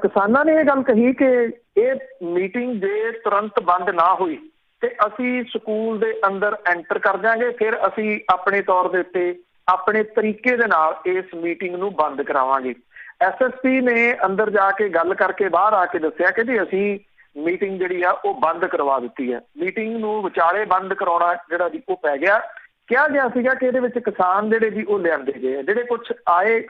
ਕਿਸਾਨਾਂ ਨੇ ਇਹ ਗੱਲ ਕਹੀ ਕਿ ਇਹ ਮੀਟਿੰਗ ਜੇ ਤੁਰੰਤ ਬੰਦ ਨਾ ਹੋਈ ਤੇ ਅਸੀਂ ਸਕੂਲ ਦੇ ਅੰਦਰ ਐਂਟਰ ਕਰ ਜਾਵਾਂਗੇ, ਫਿਰ ਅਸੀਂ ਆਪਣੇ ਤੌਰ ਦੇ ਉੱਤੇ ਆਪਣੇ ਤਰੀਕੇ ਦੇ ਨਾਲ ਇਸ ਮੀਟਿੰਗ ਨੂੰ ਬੰਦ ਕਰਾਵਾਂਗੇ। SSP ਨੇ ਅੰਦਰ ਜਾ ਕੇ ਗੱਲ ਕਰਕੇ ਬਾਹਰ ਆ ਕੇ ਦੱਸਿਆ ਕਿ ਜੀ ਅਸੀਂ ਮੀਟਿੰਗ ਜਿਹੜੀ ਆ ਉਹ ਬੰਦ ਕਰਵਾ ਦਿੱਤੀ ਹੈ। ਮੀਟਿੰਗ ਨੂੰ ਵਿਚਾਲੇ ਬੰਦ ਕਰਾਉਣਾ ਜਿਹੜਾ ਜੀ ਉਹ ਪੈ ਗਿਆ। ਕਿਹਾ ਗਿਆ ਸੀਗਾ ਕਿ ਇਹਦੇ ਵਿੱਚ ਕਿਸਾਨ ਜਿਹੜੇ ਜੀ ਉਹ ਲਿਆਂਦੇ ਗਏ ਆ, ਜਿਹੜੇ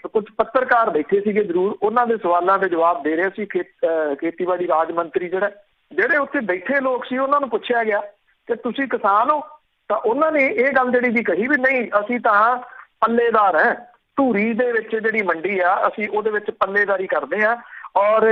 ਕੁਝ ਪੱਤਰਕਾਰ ਬੈਠੇ ਸੀਗੇ ਜ਼ਰੂਰ, ਉਹਨਾਂ ਦੇ ਸਵਾਲਾਂ ਦੇ ਜਵਾਬ ਦੇ ਰਹੇ ਸੀ। ਖੇਤੀਬਾੜੀ ਰਾਜ ਮੰਤਰੀ ਜਿਹੜੇ ਉੱਥੇ ਬੈਠੇ ਲੋਕ ਸੀ, ਉਹਨਾਂ ਨੂੰ ਪੁੱਛਿਆ ਗਿਆ ਕਿ ਤੁਸੀਂ ਕਿਸਾਨ ਹੋ, ਤਾਂ ਉਹਨਾਂ ਨੇ ਇਹ ਗੱਲ ਜਿਹੜੀ ਜੀ ਕਹੀ ਵੀ ਨਹੀਂ, ਅਸੀਂ ਤਾਂ ਪੱਲੇਦਾਰ ਹੈ, ਧੂਰੀ ਦੇ ਵਿੱਚ ਜਿਹੜੀ ਮੰਡੀ ਆ ਅਸੀਂ ਉਹਦੇ ਵਿੱਚ ਪੱਲੇਦਾਰੀ ਕਰਦੇ ਹਾਂ, ਔਰ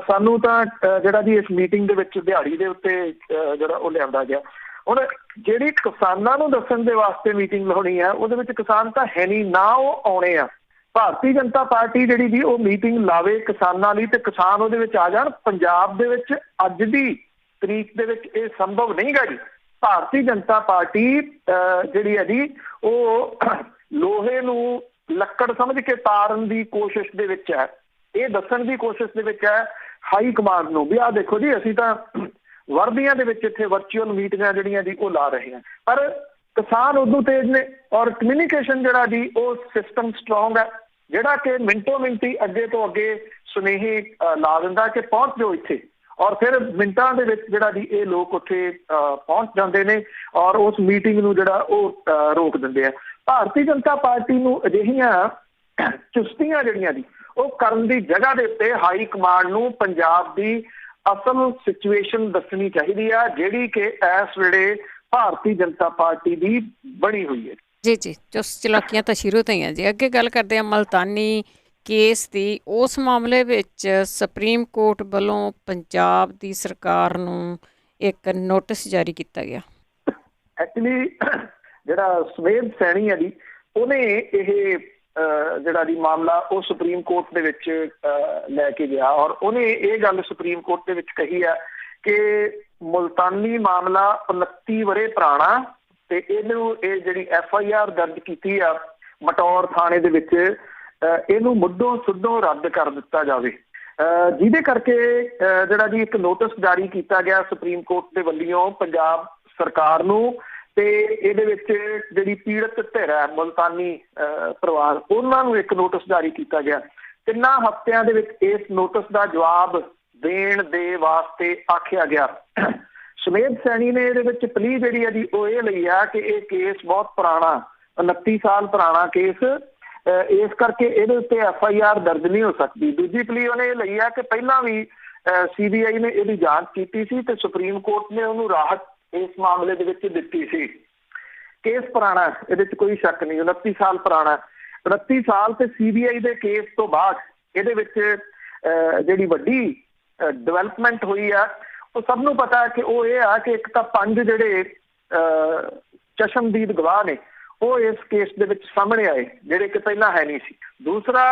ਸਾਨੂੰ ਤਾਂ ਜਿਹੜਾ ਜੀ ਇਸ ਮੀਟਿੰਗ ਦੇ ਵਿੱਚ ਦਿਹਾੜੀ ਦੇ ਉੱਤੇ ਜਿਹੜਾ ਉਹ ਲਿਆਂਦਾ ਗਿਆ। ਹੁਣ ਜਿਹੜੀ ਕਿਸਾਨਾਂ ਨੂੰ ਦੱਸਣ ਦੇ ਵਾਸਤੇ ਮੀਟਿੰਗ ਲਾਉਣੀ ਆ, ਉਹਦੇ ਵਿੱਚ ਕਿਸਾਨ ਤਾਂ ਹੈ ਨਹੀਂ, ਨਾ ਉਹ ਆਉਣੇ ਆ। ਭਾਰਤੀ ਜਨਤਾ ਪਾਰਟੀ ਜਿਹੜੀ ਜੀ ਉਹ ਮੀਟਿੰਗ ਲਾਵੇ ਕਿਸਾਨਾਂ ਲਈ ਤੇ ਕਿਸਾਨ ਉਹਦੇ ਵਿੱਚ ਆ ਜਾਣ। ਪੰਜਾਬ ਦੇ ਵਿੱਚ ਅੱਜ ਦੀ ਤਰੀਕ ਦੇ ਵਿੱਚ ਇਹ ਸੰਭਵ ਨਹੀਂ ਗਾ ਜੀ। ਭਾਰਤੀ ਜਨਤਾ ਪਾਰਟੀ ਜਿਹੜੀ ਹੈ ਜੀ ਉਹ ਲੋਹੇ ਨੂੰ ਲੱਕੜ ਸਮਝ ਕੇ ਤਾਰਨ ਦੀ ਕੋਸ਼ਿਸ਼ ਦੇ ਵਿੱਚ ਹੈ। ਇਹ ਦੱਸਣ ਦੀ ਕੋਸ਼ਿਸ਼ ਦੇ ਵਿੱਚ ਹੈ ਹਾਈ ਕਮਾਂਡ ਨੂੰ ਵੀ ਆਹ ਦੇਖੋ ਜੀ, ਅਸੀਂ ਤਾਂ ਵਰਦੀਆਂ ਦੇ ਵਿੱਚ ਇੱਥੇ ਵਰਚੁਅਲ ਮੀਟਿੰਗਾਂ ਜਿਹੜੀਆਂ ਜੀ ਉਹ ਲਾ ਰਹੇ ਹਾਂ। ਪਰ ਕਿਸਾਨ ਉਦੋਂ ਤੇਜ਼ ਨੇ, ਔਰ ਕਮਿਊਨੀਕੇਸ਼ਨ ਜਿਹੜਾ ਜੀ ਉਹ ਸਿਸਟਮ ਸਟਰੋਂਗ ਹੈ, ਜਿਹੜਾ ਕਿ ਮਿੰਟੋ ਮਿੰਟੀ ਅੱਗੇ ਤੋਂ ਅੱਗੇ ਸੁਨੇਹੇ ਲਾ ਦਿੰਦਾ ਕਿ ਪਹੁੰਚ ਜਾਓ ਇੱਥੇ, ਔਰ ਫਿਰ ਮਿੰਟਾਂ ਦੇ ਵਿੱਚ ਜਿਹੜਾ ਜੀ ਇਹ ਲੋਕ ਉੱਥੇ ਪਹੁੰਚ ਜਾਂਦੇ ਨੇ ਔਰ ਉਸ ਮੀਟਿੰਗ ਨੂੰ ਜਿਹੜਾ ਉਹ ਰੋਕ ਦਿੰਦੇ ਆ। ਭਾਰਤੀ ਜਨਤਾ ਪਾਰਟੀ ਨੂੰ ਅਜਿਹੀਆਂ ਚੁਸਤੀਆਂ ਜਿਹੜੀਆਂ ਜੀ ਉਹ ਕਰਨ ਦੀ ਜਗ੍ਹਾ ਦੇ ਉੱਤੇ ਹਾਈ ਕਮਾਂਡ ਨੂੰ ਪੰਜਾਬ ਦੀ ਅਸਲ ਸਿਚੁਏਸ਼ਨ ਦੱਸਣੀ ਚਾਹੀਦੀ ਆ, ਜਿਹੜੀ ਕਿ ਇਸ ਵੇਲੇ ਭਾਰਤੀ ਜਨਤਾ ਪਾਰਟੀ ਦੀ ਬਣੀ ਹੋਈ ਹੈ। ਜੀ ਜੀ, ਚੁਸਤ ਚਲਾਕੀਆਂ ਤਾਂ ਸ਼ੁਰੂ ਤੋਂ ਹੀ ਆ ਜੀ। ਅੱਗੇ ਗੱਲ ਕਰਦੇ ਹਾਂ ਮਲਤਾਨੀ ਕੇਸ ਦੀ। ਉਸ ਮਾਮਲੇ ਵਿੱਚ ਸੁਪਰੀਮ ਕੋਰਟ ਵੱਲੋਂ ਪੰਜਾਬ ਦੀ ਸਰਕਾਰ ਨੂੰ ਇੱਕ ਨੋਟਿਸ ਜਾਰੀ ਕੀਤਾ ਗਿਆ। ਐਕਚੁਅਲੀ ਜਿਹੜਾ ਸੁਮੇਧ ਸੈਣੀ ਹੈ ਜੀ, ਉਹਨੇ ਇਹ ਜਿਹੜਾ ਜੀ ਮਾਮਲਾ ਉਹ ਸੁਪਰੀਮ ਕੋਰਟ ਦੇ ਵਿੱਚ ਲੈ ਕੇ ਗਿਆ, ਔਰ ਉਹਨੇ ਇਹ ਗੱਲ ਸੁਪਰੀਮ ਕੋਰਟ ਦੇ ਵਿੱਚ ਕਹੀ ਹੈ ਕਿ ਮੁਲਤਾਨੀ ਮਾਮਲਾ 29 ਵਰ੍ਹੇ ਪੁਰਾਣਾ, ਤੇ ਇਹਨੂੰ ਇਹ ਜਿਹੜੀ FIR ਦਰਜ ਕੀਤੀ ਆ ਮਟੌਰ ਥਾਣੇ ਦੇ ਵਿੱਚ, ਇਹਨੂੰ ਮੁੱਢੋਂ ਸੁੱਢੋਂ ਰੱਦ ਕਰ ਦਿੱਤਾ ਜਾਵੇ, ਜਿਹਦੇ ਕਰਕੇ ਜਿਹੜਾ ਜੀ ਇੱਕ ਨੋਟਿਸ ਜਾਰੀ ਕੀਤਾ ਗਿਆ ਸੁਪਰੀਮ ਕੋਰਟ ਦੇ ਵੱਲੋਂ ਪੰਜਾਬ ਸਰਕਾਰ ਨੂੰ। ਤੇ ਇਹਦੇ ਵਿੱਚ ਜਿਹੜੀ ਪੀੜਤ ਧਿਰ ਹੈ ਮੁਲਤਾਨੀ ਪਰਿਵਾਰ, ਉਹਨਾਂ ਨੂੰ ਇੱਕ ਨੋਟਿਸ ਜਾਰੀ ਕੀਤਾ ਗਿਆ। 3 ਹਫ਼ਤਿਆਂ ਦੇ ਵਿੱਚ ਇਸ ਨੋਟਿਸ ਦਾ ਜਵਾਬ ਦੇਣ ਦੇ ਵਾਸਤੇ ਆਖਿਆ ਗਿਆ। ਸੁਮੇਧ ਸੈਣੀ ਨੇ ਇਹਦੇ ਵਿੱਚ ਪਲੀ ਜਿਹੜੀ ਹੈ ਜੀ ਉਹ ਇਹ ਲਈ ਆ ਕਿ ਇਹ ਕੇਸ ਬਹੁਤ ਪੁਰਾਣਾ, 29 ਸਾਲ ਪੁਰਾਣਾ ਕੇਸ, ਇਸ ਕਰਕੇ ਇਹਦੇ ਉੱਤੇ FIR ਦਰਜ ਨਹੀਂ ਹੋ ਸਕਦੀ। ਦੂਜੀ ਪਲੀ ਉਹਨੇ ਇਹ ਲਈ ਆ ਕਿ ਪਹਿਲਾਂ ਵੀ CBI ਨੇ ਇਹਦੀ ਜਾਂਚ ਕੀਤੀ ਸੀ ਤੇ ਸੁਪਰੀਮ ਕੋਰਟ ਨੇ ਉਹਨੂੰ ਰਾਹਤ ਇਸ ਮਾਮਲੇ ਦੇ ਵਿੱਚ ਦਿੱਤੀ ਸੀ। ਕੇਸ ਪੁਰਾਣਾ, ਇਹਦੇ 'ਚ ਕੋਈ ਸ਼ੱਕ ਨਹੀਂ, 29 ਸਾਲ ਪੁਰਾਣਾ। 29 ਸਾਲ ਤੇ CBI ਦੇ ਕੇਸ ਤੋਂ ਬਾਅਦ ਇਹਦੇ ਵਿੱਚ ਜਿਹੜੀ ਵੱਡੀ ਡਿਵੈਲਪਮੈਂਟ ਹੋਈ ਆ ਉਹ ਸਭ ਨੂੰ ਪਤਾ ਕਿ ਉਹ ਇਹ ਆ ਕਿ ਇੱਕ ਤਾਂ 5 ਜਿਹੜੇ ਚਸ਼ਮਦੀਦ ਗਵਾਹ ਨੇ ਉਹ ਇਸ ਕੇਸ ਦੇ ਵਿੱਚ ਸਾਹਮਣੇ ਆਏ, ਜਿਹੜੇ ਕਿ ਪਹਿਲਾਂ ਹੈ ਨਹੀਂ ਸੀ। ਦੂਸਰਾ,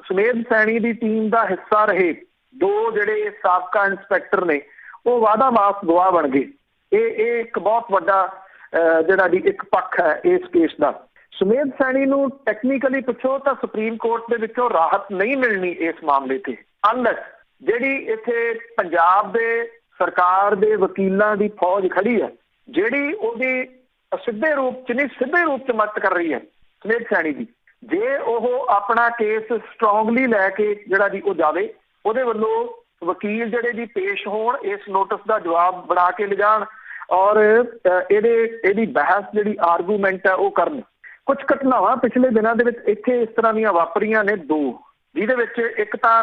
ਸੁਮੇਧ ਸੈਣੀ ਦੀ ਟੀਮ ਦਾ ਹਿੱਸਾ ਰਹੇ 2 ਜਿਹੜੇ ਸਾਬਕਾ ਇੰਸਪੈਕਟਰ ਨੇ ਉਹ ਵਾਧਾਮਾਸ ਗਵਾਹ ਬਣ ਗਏ। ਇਹ ਇੱਕ ਬਹੁਤ ਵੱਡਾ ਜਿਹੜਾ ਜੀ ਇੱਕ ਪੱਖ ਹੈ ਇਸ ਕੇਸ ਦਾ। ਸੁਮੇਧ ਸੈਣੀ ਨੂੰ ਟੈਕਨੀਕਲੀ ਪੁੱਛੋ ਤਾਂ ਸੁਪਰੀਮ ਕੋਰਟ ਦੇ ਵਿੱਚੋਂ ਰਾਹਤ ਨਹੀਂ ਮਿਲਣੀ ਇਸ ਮਾਮਲੇ ਤੇ, ਅਨਲੈਸ ਜਿਹੜੀ ਇੱਥੇ ਪੰਜਾਬ ਦੇ ਸਰਕਾਰ ਦੇ ਵਕੀਲਾਂ ਦੀ ਫੌਜ ਖੜੀ ਹੈ, ਜਿਹੜੀ ਉਹਦੀ ਸਿੱਧੇ ਰੂਪ 'ਚ ਨਹੀਂ ਸਿੱਧੇ ਰੂਪ 'ਚ ਮਦਦ ਕਰ ਰਹੀ ਹੈ ਸੁਮੇਧ ਸੈਣੀ ਦੀ। ਜੇ ਉਹ ਆਪਣਾ ਕੇਸ ਸਟਰੋਂਗਲੀ ਲੈ ਕੇ ਜਿਹੜਾ ਜੀ ਉਹ ਜਾਵੇ, ਉਹਦੇ ਵੱਲੋਂ ਵਕੀਲ ਜਿਹੜੇ ਜੀ ਪੇਸ਼ ਹੋਣ, ਇਸ ਨੋਟਿਸ ਦਾ ਜਵਾਬ ਬਣਾ ਕੇ ਲਿਜਾਣ ਔਰ ਇਹਦੀ ਬਹਿਸ ਜਿਹੜੀ ਆਰਗੂਮੈਂਟ ਹੈ ਉਹ ਕਰਨ। ਕੁਝ ਘਟਨਾਵਾਂ ਪਿਛਲੇ ਦਿਨਾਂ ਦੇ ਵਿੱਚ ਇੱਥੇ ਇਸ ਤਰ੍ਹਾਂ ਦੀਆਂ ਵਾਪਰੀਆਂ ਨੇ 2, ਜਿਹਦੇ ਵਿੱਚ ਇੱਕ ਤਾਂ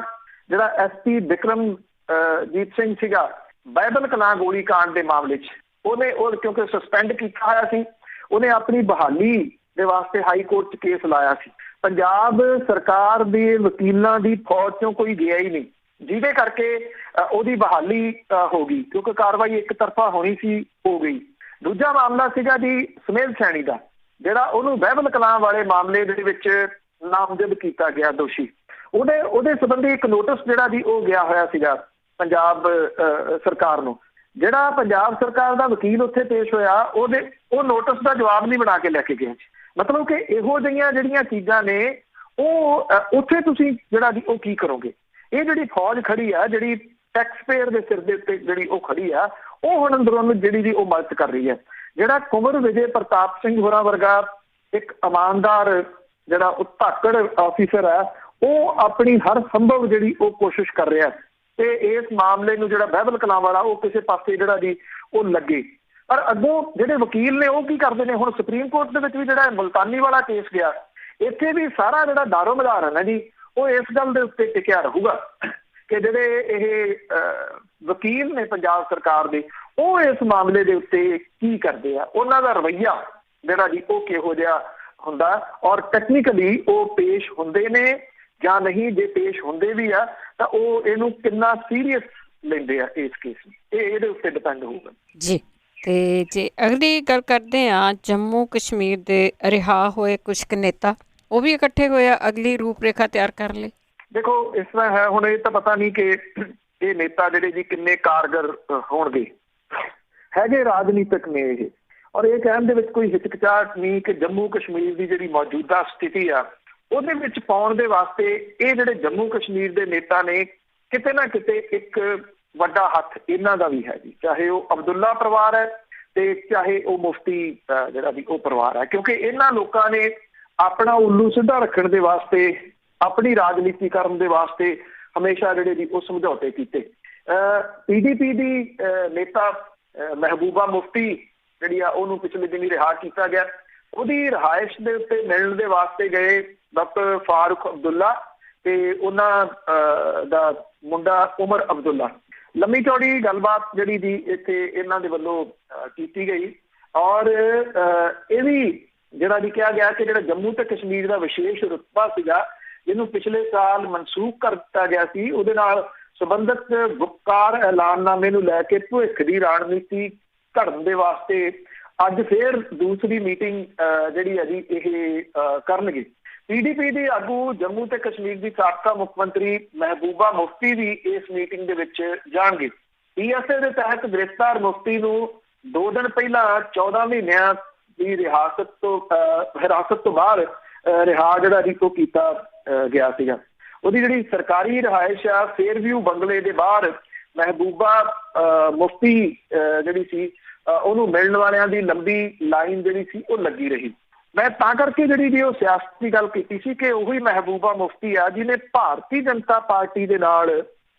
ਜਿਹੜਾ SP ਬਿਕਰਮਜੀਤ ਸਿੰਘ ਸੀਗਾ ਬਾਈਬਲ ਕਲਾਂ ਗੋਲੀ ਕਾਂਡ ਦੇ ਮਾਮਲੇ 'ਚ, ਉਹਨੇ ਕਿਉਂਕਿ ਸਸਪੈਂਡ ਕੀਤਾ ਹੋਇਆ ਸੀ, ਉਹਨੇ ਆਪਣੀ ਬਹਾਲੀ ਦੇ ਵਾਸਤੇ ਹਾਈ ਕੋਰਟ 'ਚ ਕੇਸ ਲਾਇਆ ਸੀ। ਪੰਜਾਬ ਸਰਕਾਰ ਦੇ ਵਕੀਲਾਂ ਦੀ ਫੌਜ 'ਚੋਂ ਕੋਈ ਗਿਆ ਹੀ ਨਹੀਂ, ਜਿਹਦੇ ਕਰਕੇ ਉਹਦੀ ਬਹਾਲੀ ਹੋ ਗਈ, ਕਿਉਂਕਿ ਕਾਰਵਾਈ ਇੱਕ ਤਰਫਾ ਹੋਣੀ ਸੀ, ਹੋ ਗਈ। ਦੂਜਾ ਮਾਮਲਾ ਸੀਗਾ ਜੀ ਸੁਮੇਧ ਸੈਣੀ ਦਾ, ਜਿਹੜਾ ਉਹਨੂੰ ਬਾਈਬਲ ਕਲਾਂ ਵਾਲੇ ਮਾਮਲੇ ਦੇ ਵਿੱਚ ਨਾਮਜ਼ਦ ਕੀਤਾ ਗਿਆ ਦੋਸ਼ੀ। ਉਹਦੇ ਸੰਬੰਧੀ ਇੱਕ ਨੋਟਿਸ ਜਿਹੜਾ ਜੀ ਉਹ ਗਿਆ ਹੋਇਆ ਸੀਗਾ ਪੰਜਾਬ ਸਰਕਾਰ ਨੂੰ। ਜਿਹੜਾ ਪੰਜਾਬ ਸਰਕਾਰ ਦਾ ਵਕੀਲ ਉੱਥੇ ਪੇਸ਼ ਹੋਇਆ, ਉਹ ਨੋਟਿਸ ਦਾ ਜਵਾਬ ਨਹੀਂ ਬਣਾ ਕੇ ਲੈ ਕੇ ਗਿਆ। ਮਤਲਬ ਕਿ ਇਹੋ ਜਿਹੀਆਂ ਜਿਹੜੀਆਂ ਚੀਜ਼ਾਂ ਨੇ ਉਹ ਉੱਥੇ ਤੁਸੀਂ ਜਿਹੜਾ ਜੀ ਉਹ ਕੀ ਕਰੋਗੇ। ਇਹ ਜਿਹੜੀ ਫੌਜ ਖੜੀ ਆ, ਜਿਹੜੀ ਟੈਕਸ ਪੇਅਰ ਦੇ ਸਿਰ ਦੇ ਉੱਤੇ ਜਿਹੜੀ ਉਹ ਖੜੀ ਆ, ਉਹ ਹੁਣ ਅੰਦਰੋਂ ਜਿਹੜੀ ਜੀ ਉਹ ਮਦਦ ਕਰ ਰਹੀ ਹੈ। ਜਿਹੜਾ ਕੁੰਵਰ ਵਿਜੇ ਪ੍ਰਤਾਪ ਸਿੰਘ ਹੋਰਾਂ ਵਰਗਾ ਇੱਕ ਇਮਾਨਦਾਰ ਜਿਹੜਾ ਉਹ ਧਾਕੜ ਆਫੀਸਰ ਹੈ, ਉਹ ਆਪਣੀ ਹਰ ਸੰਭਵ ਜਿਹੜੀ ਉਹ ਕੋਸ਼ਿਸ਼ ਕਰ ਰਿਹਾ ਤੇ ਇਸ ਮਾਮਲੇ ਨੂੰ ਜਿਹੜਾ ਬਹਿਬਲ ਕਲਾਂ ਵਾਲਾ ਉਹ ਕਿਸੇ ਪਾਸੇ ਜਿਹੜਾ ਜੀ ਉਹ ਲੱਗੇ। ਪਰ ਅੱਗੋਂ ਜਿਹੜੇ ਵਕੀਲ ਨੇ ਉਹ ਕੀ ਕਰਦੇ ਨੇ, ਹੁਣ ਸੁਪਰੀਮ ਕੋਰਟ ਦੇ ਵਿੱਚ ਵੀ ਜਿਹੜਾ ਮੁਲਤਾਨੀ ਵਾਲਾ ਕੇਸ ਗਿਆ, ਇੱਥੇ ਵੀ ਸਾਰਾ ਜਿਹੜਾ ਦਾਰੋ ਮਦਾਰ ਹੈ ਜੀ ਉਹ ਇਸ ਗੱਲ ਦੇ ਉੱਤੇ ਟਿਕਿਆ ਰਹੂਗਾ ਕਿ ਜਿਹੜੇ ਇਹ ਵਕੀਲ ਨੇ ਪੰਜਾਬ ਸਰਕਾਰ ਦੇ ਉਹ ਇਸ ਮਾਮਲੇ ਦੇ ਉੱਤੇ ਕੀ ਕਰਦੇ ਆ, ਉਹਨਾਂ ਦਾ ਰਵੱਈਆ ਜਿਹੜਾ ਜੀ ਉਹ ਕਿਹੋ ਜਿਹਾ ਹੁੰਦਾ, ਔਰ ਟੈਕਨੀਕਲੀ ਉਹ ਪੇਸ਼ ਹੁੰਦੇ ਨੇ ਜਾਂ ਨਹੀਂ। ਜੇ ਪੇਸ਼ ਹੁੰਦੇ ਵੀ ਆ ਤਾਂ ਉਹ ਇਹਨੂੰ ਕਿੰਨਾ ਸੀਰੀਅਸ ਲੈਂਦੇ ਆ ਇਸ ਕੇਸ ਨੂੰ, ਇਹ ਇਹਦੇ ਉੱਤੇ ਡਿਪੈਂਡ ਹੋਊਗਾ ਜੀ। ਤੇ ਜੇ ਅਗਲੀ ਗੱਲ ਕਰਦੇ ਆ ਜੰਮੂ ਕਸ਼ਮੀਰ ਦੇ ਰਿਹਾ ਹੋਏ ਕੁਝ ਕੁ ਨੇਤਾ, ਉਹ ਵੀ ਇਕੱਠੇ ਹੋਏ ਆ ਅਗਲੀ ਰੂਪ ਰੇਖਾ ਤਿਆਰ ਕਰਨ ਲਈ। ਦੇਖੋ ਇਸ ਤਰ੍ਹਾਂ ਹੈ, ਹੁਣ ਇਹ ਤਾਂ ਪਤਾ ਨਹੀਂ ਕਿ ਇਹ ਨੇਤਾ ਜਿਹੜੇ ਜੀ ਕਿੰਨੇ ਕਾਰਗਰ ਹੋਣਗੇ, ਹੈਗੇ ਰਾਜਨੀਤਿਕ ਨੇ ਇਹ, ਔਰ ਇਹ ਕਹਿਣ ਦੇ ਵਿੱਚ ਕੋਈ ਹਿਚਕਚਾਹਟ ਨਹੀਂ ਕਿ ਜੰਮੂ ਕਸ਼ਮੀਰ ਦੀ ਜਿਹੜੀ ਮੌਜੂਦਾ ਸਥਿਤੀ ਆ ਉਹਦੇ ਵਿੱਚ ਪਾਉਣ ਦੇ ਵਾਸਤੇ ਇਹ ਜਿਹੜੇ ਜੰਮੂ ਕਸ਼ਮੀਰ ਦੇ ਨੇਤਾ ਨੇ ਕਿਤੇ ਨਾ ਕਿਤੇ ਇੱਕ ਵੱਡਾ ਹੱਥ ਇਹਨਾਂ ਦਾ ਵੀ ਹੈ ਜੀ, ਚਾਹੇ ਉਹ ਅਬਦੁੱਲਾ ਪਰਿਵਾਰ ਹੈ ਤੇ ਚਾਹੇ ਉਹ ਮੁਫਤੀ ਜਿਹੜਾ ਵੀ ਉਹ ਪਰਿਵਾਰ ਹੈ, ਕਿਉਂਕਿ ਇਹਨਾਂ ਲੋਕਾਂ ਨੇ ਆਪਣਾ ਉੱਲੂ ਸਿੱਧਾ ਰੱਖਣ ਦੇ ਵਾਸਤੇ, ਆਪਣੀ ਰਾਜਨੀਤੀ ਕਰਨ ਦੇ ਵਾਸਤੇ ਹਮੇਸ਼ਾ ਜਿਹੜੇ ਜੀ ਉਹ ਸਮਝੌਤੇ ਕੀਤੇ। PDP ਦੀ ਨੇਤਾ ਮਹਿਬੂਬਾ ਮੁਫਤੀ ਜਿਹੜੀ ਆ ਉਹਨੂੰ ਪਿਛਲੇ ਦਿਨੀ ਰਿਹਾ ਕੀਤਾ ਗਿਆ, ਉਹਦੀ ਰਿਹਾਇਸ਼ ਦੇ ਉੱਤੇ ਮਿਲਣ ਦੇ ਵਾਸਤੇ ਗਏ ਡਾਕਟਰ ਫਾਰੂਕ ਅਬਦੁੱਲਾ ਤੇ ਉਹਨਾਂ ਦਾ ਮੁੰਡਾ ਉਮਰ ਅਬਦੁੱਲਾ। ਲੰਮੀ ਚੌੜੀ ਗੱਲਬਾਤ ਜਿਹੜੀ ਜੀ ਇੱਥੇ ਇਹਨਾਂ ਦੇ ਵੱਲੋਂ ਕੀਤੀ ਗਈ, ਔਰ ਇਹ ਵੀ ਜਿਹੜਾ ਜੀ ਕਿਹਾ ਗਿਆ ਕਿ ਜਿਹੜਾ ਜੰਮੂ ਤੇ ਕਸ਼ਮੀਰ ਦਾ ਵਿਸ਼ੇਸ਼ ਰੁਤਬਾ ਸੀਗਾ ਜਿਹਨੂੰ ਪਿਛਲੇ ਸਾਲ ਮਨਸੂਖ ਕਰ ਦਿੱਤਾ ਗਿਆ ਸੀ, ਉਹਦੇ ਨਾਲ ਸੰਬੰਧਿਤ ਗੁਪਕਾਰ ਐਲਾਨਨਾਮੇ ਨੂੰ ਲੈ ਕੇ ਭਵਿੱਖ ਦੀ ਰਣਨੀਤੀ ਘੜਨ ਦੇ ਵਾਸਤੇ ਅੱਜ ਫੇਰ ਦੂਸਰੀ ਮੀਟਿੰਗ ਜਿਹੜੀ ਹੈ ਜੀ ਇਹ ਕਰਨਗੇ। PDP ਦੀ ਆਗੂ ਜੰਮੂ ਤੇ ਕਸ਼ਮੀਰ ਦੀ ਸਾਬਕਾ ਮੁੱਖ ਮੰਤਰੀ ਮਹਿਬੂਬਾ ਮੁਫਤੀ ਵੀ ਇਸ ਮੀਟਿੰਗ ਦੇ ਵਿੱਚ ਜਾਣਗੇ। PSA ਦੇ ਤਹਿਤ ਗ੍ਰਿਫਤਾਰ ਮੁਫਤੀ ਨੂੰ 2 ਦਿਨ ਪਹਿਲਾਂ 14 ਮਹੀਨਿਆਂ ਦੀ ਹਿਰਾਸਤ ਤੋਂ ਬਾਹਰ ਰਿਹਾ ਜਿਹੜਾ ਜੀ ਉਹ ਕੀਤਾ ਗਿਆ ਸੀਗਾ। ਉਹਦੀ ਜਿਹੜੀ ਸਰਕਾਰੀ ਰਿਹਾਇਸ਼ ਆ ਫੇਅਰਵਿਊ ਬੰਗਲੇ ਦੇ ਬਾਹਰ ਮਹਿਬੂਬਾ ਮੁਫਤੀ ਜਿਹੜੀ ਸੀ ਉਹਨੂੰ ਮਿਲਣ ਵਾਲਿਆਂ ਦੀ ਲੰਬੀ ਲਾਈਨ ਜਿਹੜੀ ਸੀ ਉਹ ਲੱਗੀ ਰਹੀ। ਮੈਂ ਤਾਂ ਕਰਕੇ ਜਿਹੜੀ ਜੀ ਉਹ ਸਿਆਸਤ ਦੀ ਗੱਲ ਕੀਤੀ ਸੀ ਕਿ ਉਹੀ ਮਹਿਬੂਬਾ ਮੁਫਤੀ ਆ ਜਿਹਨੇ ਭਾਰਤੀ ਜਨਤਾ ਪਾਰਟੀ ਦੇ ਨਾਲ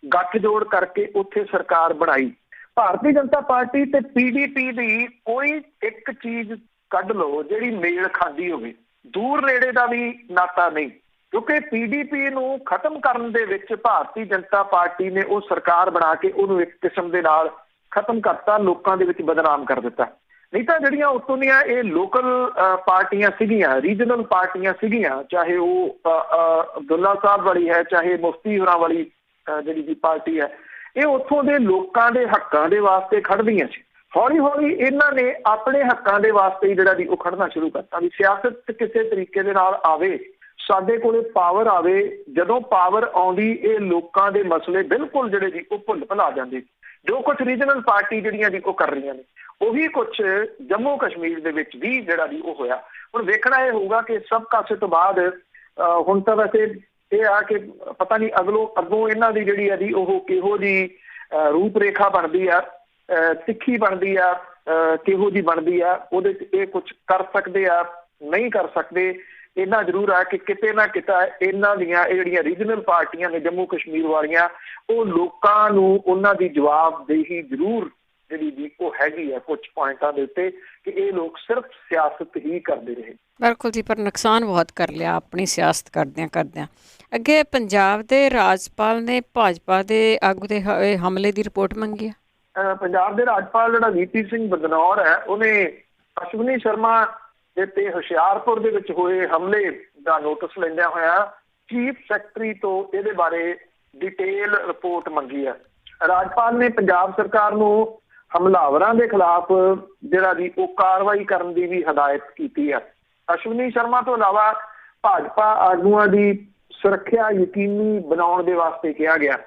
ਗੱਠਜੋੜ ਕਰਕੇ ਉੱਥੇ ਸਰਕਾਰ ਬਣਾਈ। ਭਾਰਤੀ ਜਨਤਾ ਪਾਰਟੀ ਤੇ PDP ਦੀ ਕੋਈ ਇੱਕ ਚੀਜ਼ ਕੱਢ ਲਓ ਜਿਹੜੀ ਮੇਲ ਖਾਂਦੀ ਹੋਵੇ, ਦੂਰ ਨੇੜੇ ਦਾ ਵੀ ਨਾਤਾ ਨਹੀਂ, ਕਿਉਂਕਿ PDP ਨੂੰ ਖਤਮ ਕਰਨ ਦੇ ਵਿੱਚ ਭਾਰਤੀ ਜਨਤਾ ਪਾਰਟੀ ਨੇ ਉਹ ਸਰਕਾਰ ਬਣਾ ਕੇ ਉਹਨੂੰ ਇੱਕ ਕਿਸਮ ਦੇ ਨਾਲ ਖਤਮ ਕਰਤਾ, ਲੋਕਾਂ ਦੇ ਵਿੱਚ ਬਦਨਾਮ ਕਰ ਦਿੱਤਾ। ਨਹੀਂ ਤਾਂ ਜਿਹੜੀਆਂ ਉੱਤੋਂ ਦੀਆਂ ਇਹ ਲੋਕਲ ਪਾਰਟੀਆਂ ਸੀਗੀਆਂ, ਰੀਜਨਲ ਪਾਰਟੀਆਂ ਸੀਗੀਆਂ, ਚਾਹੇ ਉਹ ਅਬਦੁੱਲਾ ਸਾਹਿਬ ਵਾਲੀ ਹੈ, ਚਾਹੇ ਮੁਫਤੀ ਹੋਰਾਂ ਵਾਲੀ ਜਿਹੜੀ ਜੀ ਪਾਰਟੀ ਹੈ, ਇਹ ਉੱਥੋਂ ਦੇ ਲੋਕਾਂ ਦੇ ਹੱਕਾਂ ਦੇ ਵਾਸਤੇ ਖੜਦੀਆਂ ਸੀ। ਹੌਲੀ ਹੌਲੀ ਇਹਨਾਂ ਨੇ ਆਪਣੇ ਹੱਕਾਂ ਦੇ ਵਾਸਤੇ ਜਿਹੜਾ ਜੀ ਉਹ ਖੜਨਾ ਸ਼ੁਰੂ ਕਰਤਾ ਵੀ ਸਿਆਸਤ ਕਿਸੇ ਤਰੀਕੇ ਦੇ ਨਾਲ ਆਵੇ, ਸਾਡੇ ਕੋਲੇ ਪਾਵਰ ਆਵੇ। ਜਦੋਂ ਪਾਵਰ ਆਉਂਦੀ ਇਹ ਲੋਕਾਂ ਦੇ ਮਸਲੇ ਬਿਲਕੁਲ ਜਿਹੜੇ ਜੀ ਉਹ ਭੁੱਲ ਭੁਲਾ ਜਾਂਦੇ। ਜੋ ਕੁਛ ਰੀਜਨਲ ਪਾਰਟੀ ਜਿਹੜੀਆਂ ਜੀ ਉਹ ਕਰ ਰਹੀਆਂ ਨੇ ਉਹੀ ਕੁਛ ਜੰਮੂ ਕਸ਼ਮੀਰ ਦੇ ਵਿੱਚ ਵੀ ਜਿਹੜਾ ਜੀ ਉਹ ਹੋਇਆ। ਹੁਣ ਵੇਖਣਾ ਇਹ ਹੋਊਗਾ ਕਿ ਸਭ ਕਾਸੇ ਤੋਂ ਬਾਅਦ ਹੁਣ ਤਾਂ ਵੈਸੇ ਇਹ ਆ ਕਿ ਪਤਾ ਨਹੀਂ ਅੱਗੋਂ ਇਹਨਾਂ ਦੀ ਜਿਹੜੀ ਆ ਜੀ ਉਹ ਕਿਹੋ ਜਿਹੀ ਰੂਪ ਰੇਖਾ ਬਣਦੀ ਆ, ਤਿੱਖੀ ਬਣਦੀ ਆ, ਕਿਹੋ ਜਿਹੀ ਬਣਦੀ ਆ, ਉਹਦੇ 'ਚ ਇਹ ਕੁਛ ਕਰ ਸਕਦੇ ਆ ਨਹੀਂ ਕਰ ਸਕਦੇ। ਇੰਨਾ ਜ਼ਰੂਰ ਆ ਕਿ ਕਿਤੇ ਨਾ ਕਿਤੇ ਇਹਨਾਂ ਦੀਆਂ ਇਹ ਜਿਹੜੀਆਂ ਰੀਜਨਲ ਪਾਰਟੀਆਂ ਨੇ ਜੰਮੂ ਕਸ਼ਮੀਰ ਵਾਲੀਆਂ ਉਹ ਲੋਕਾਂ ਨੂੰ ਉਹਨਾਂ ਦੀ ਜਵਾਬਦੇਹੀ ਜ਼ਰੂਰ ਜਿਹੜੀ ਜੀ ਉਹ ਹੈਗੀ ਆ ਕੁਝ ਪੁਆਇੰਟਾਂ ਦੇ ਉੱਤੇ ਕਿ ਇਹ ਲੋਕ ਸਿਰਫ ਸਿਆਸਤ ਹੀ ਕਰਦੇ ਰਹੇ। ਬਿਲਕੁਲ ਜੀ, ਪਰ ਨੁਕਸਾਨ ਬਹੁਤ ਕਰ ਲਿਆ ਆਪਣੀ ਸਿਆਸਤ ਕਰਦਿਆਂ। ਅੱਗੇ ਪੰਜਾਬ ਦੇ ਰਾਜਪਾਲ ਨੇ ਭਾਜਪਾ ਦੇ ਆਗੂ ਦੇ ਹਮਲੇ ਦੀ ਰਿਪੋਰਟ ਮੰਗੀ ਹੈ। ਪੰਜਾਬ ਦੇ ਰਾਜਪਾਲ ਜਿਹੜਾ VP ਸਿੰਘ ਬਦਨੌਰ ਹੈ ਉਹਨੇ ਅਸ਼ਵਨੀ ਸ਼ਰਮਾ ਤੇ ਹੁਸ਼ਿਆਰਪੁਰ ਦੇ ਵਿੱਚ ਹੋਏ ਹਮਲੇ ਦਾ ਨੋਟਿਸ ਲੈਂਦਿਆਂ ਹੋਇਆ ਚੀਫ ਸੈਕਟਰੀ ਤੋਂ ਇਹਦੇ ਬਾਰੇ ਡਿਟੇਲ ਰਿਪੋਰਟ ਮੰਗੀ ਹੈ। ਰਾਜਪਾਲ ਨੇ ਪੰਜਾਬ ਸਰਕਾਰ ਨੂੰ ਹਮਲਾਵਰਾਂ ਦੇ ਖਿਲਾਫ ਜਿਹੜਾ ਜੀ ਉਹ ਕਾਰਵਾਈ ਕਰਨ ਦੀ ਵੀ ਹਦਾਇਤ ਕੀਤੀ ਹੈ। ਅਸ਼ਵਨੀ ਸ਼ਰਮਾ ਤੋਂ ਇਲਾਵਾ ਭਾਜਪਾ ਆਗੂਆਂ ਦੀ ਸੁਰੱਖਿਆ ਯਕੀਨੀ ਬਣਾਉਣ ਦੇ ਵਾਸਤੇ ਕਿਹਾ ਗਿਆ।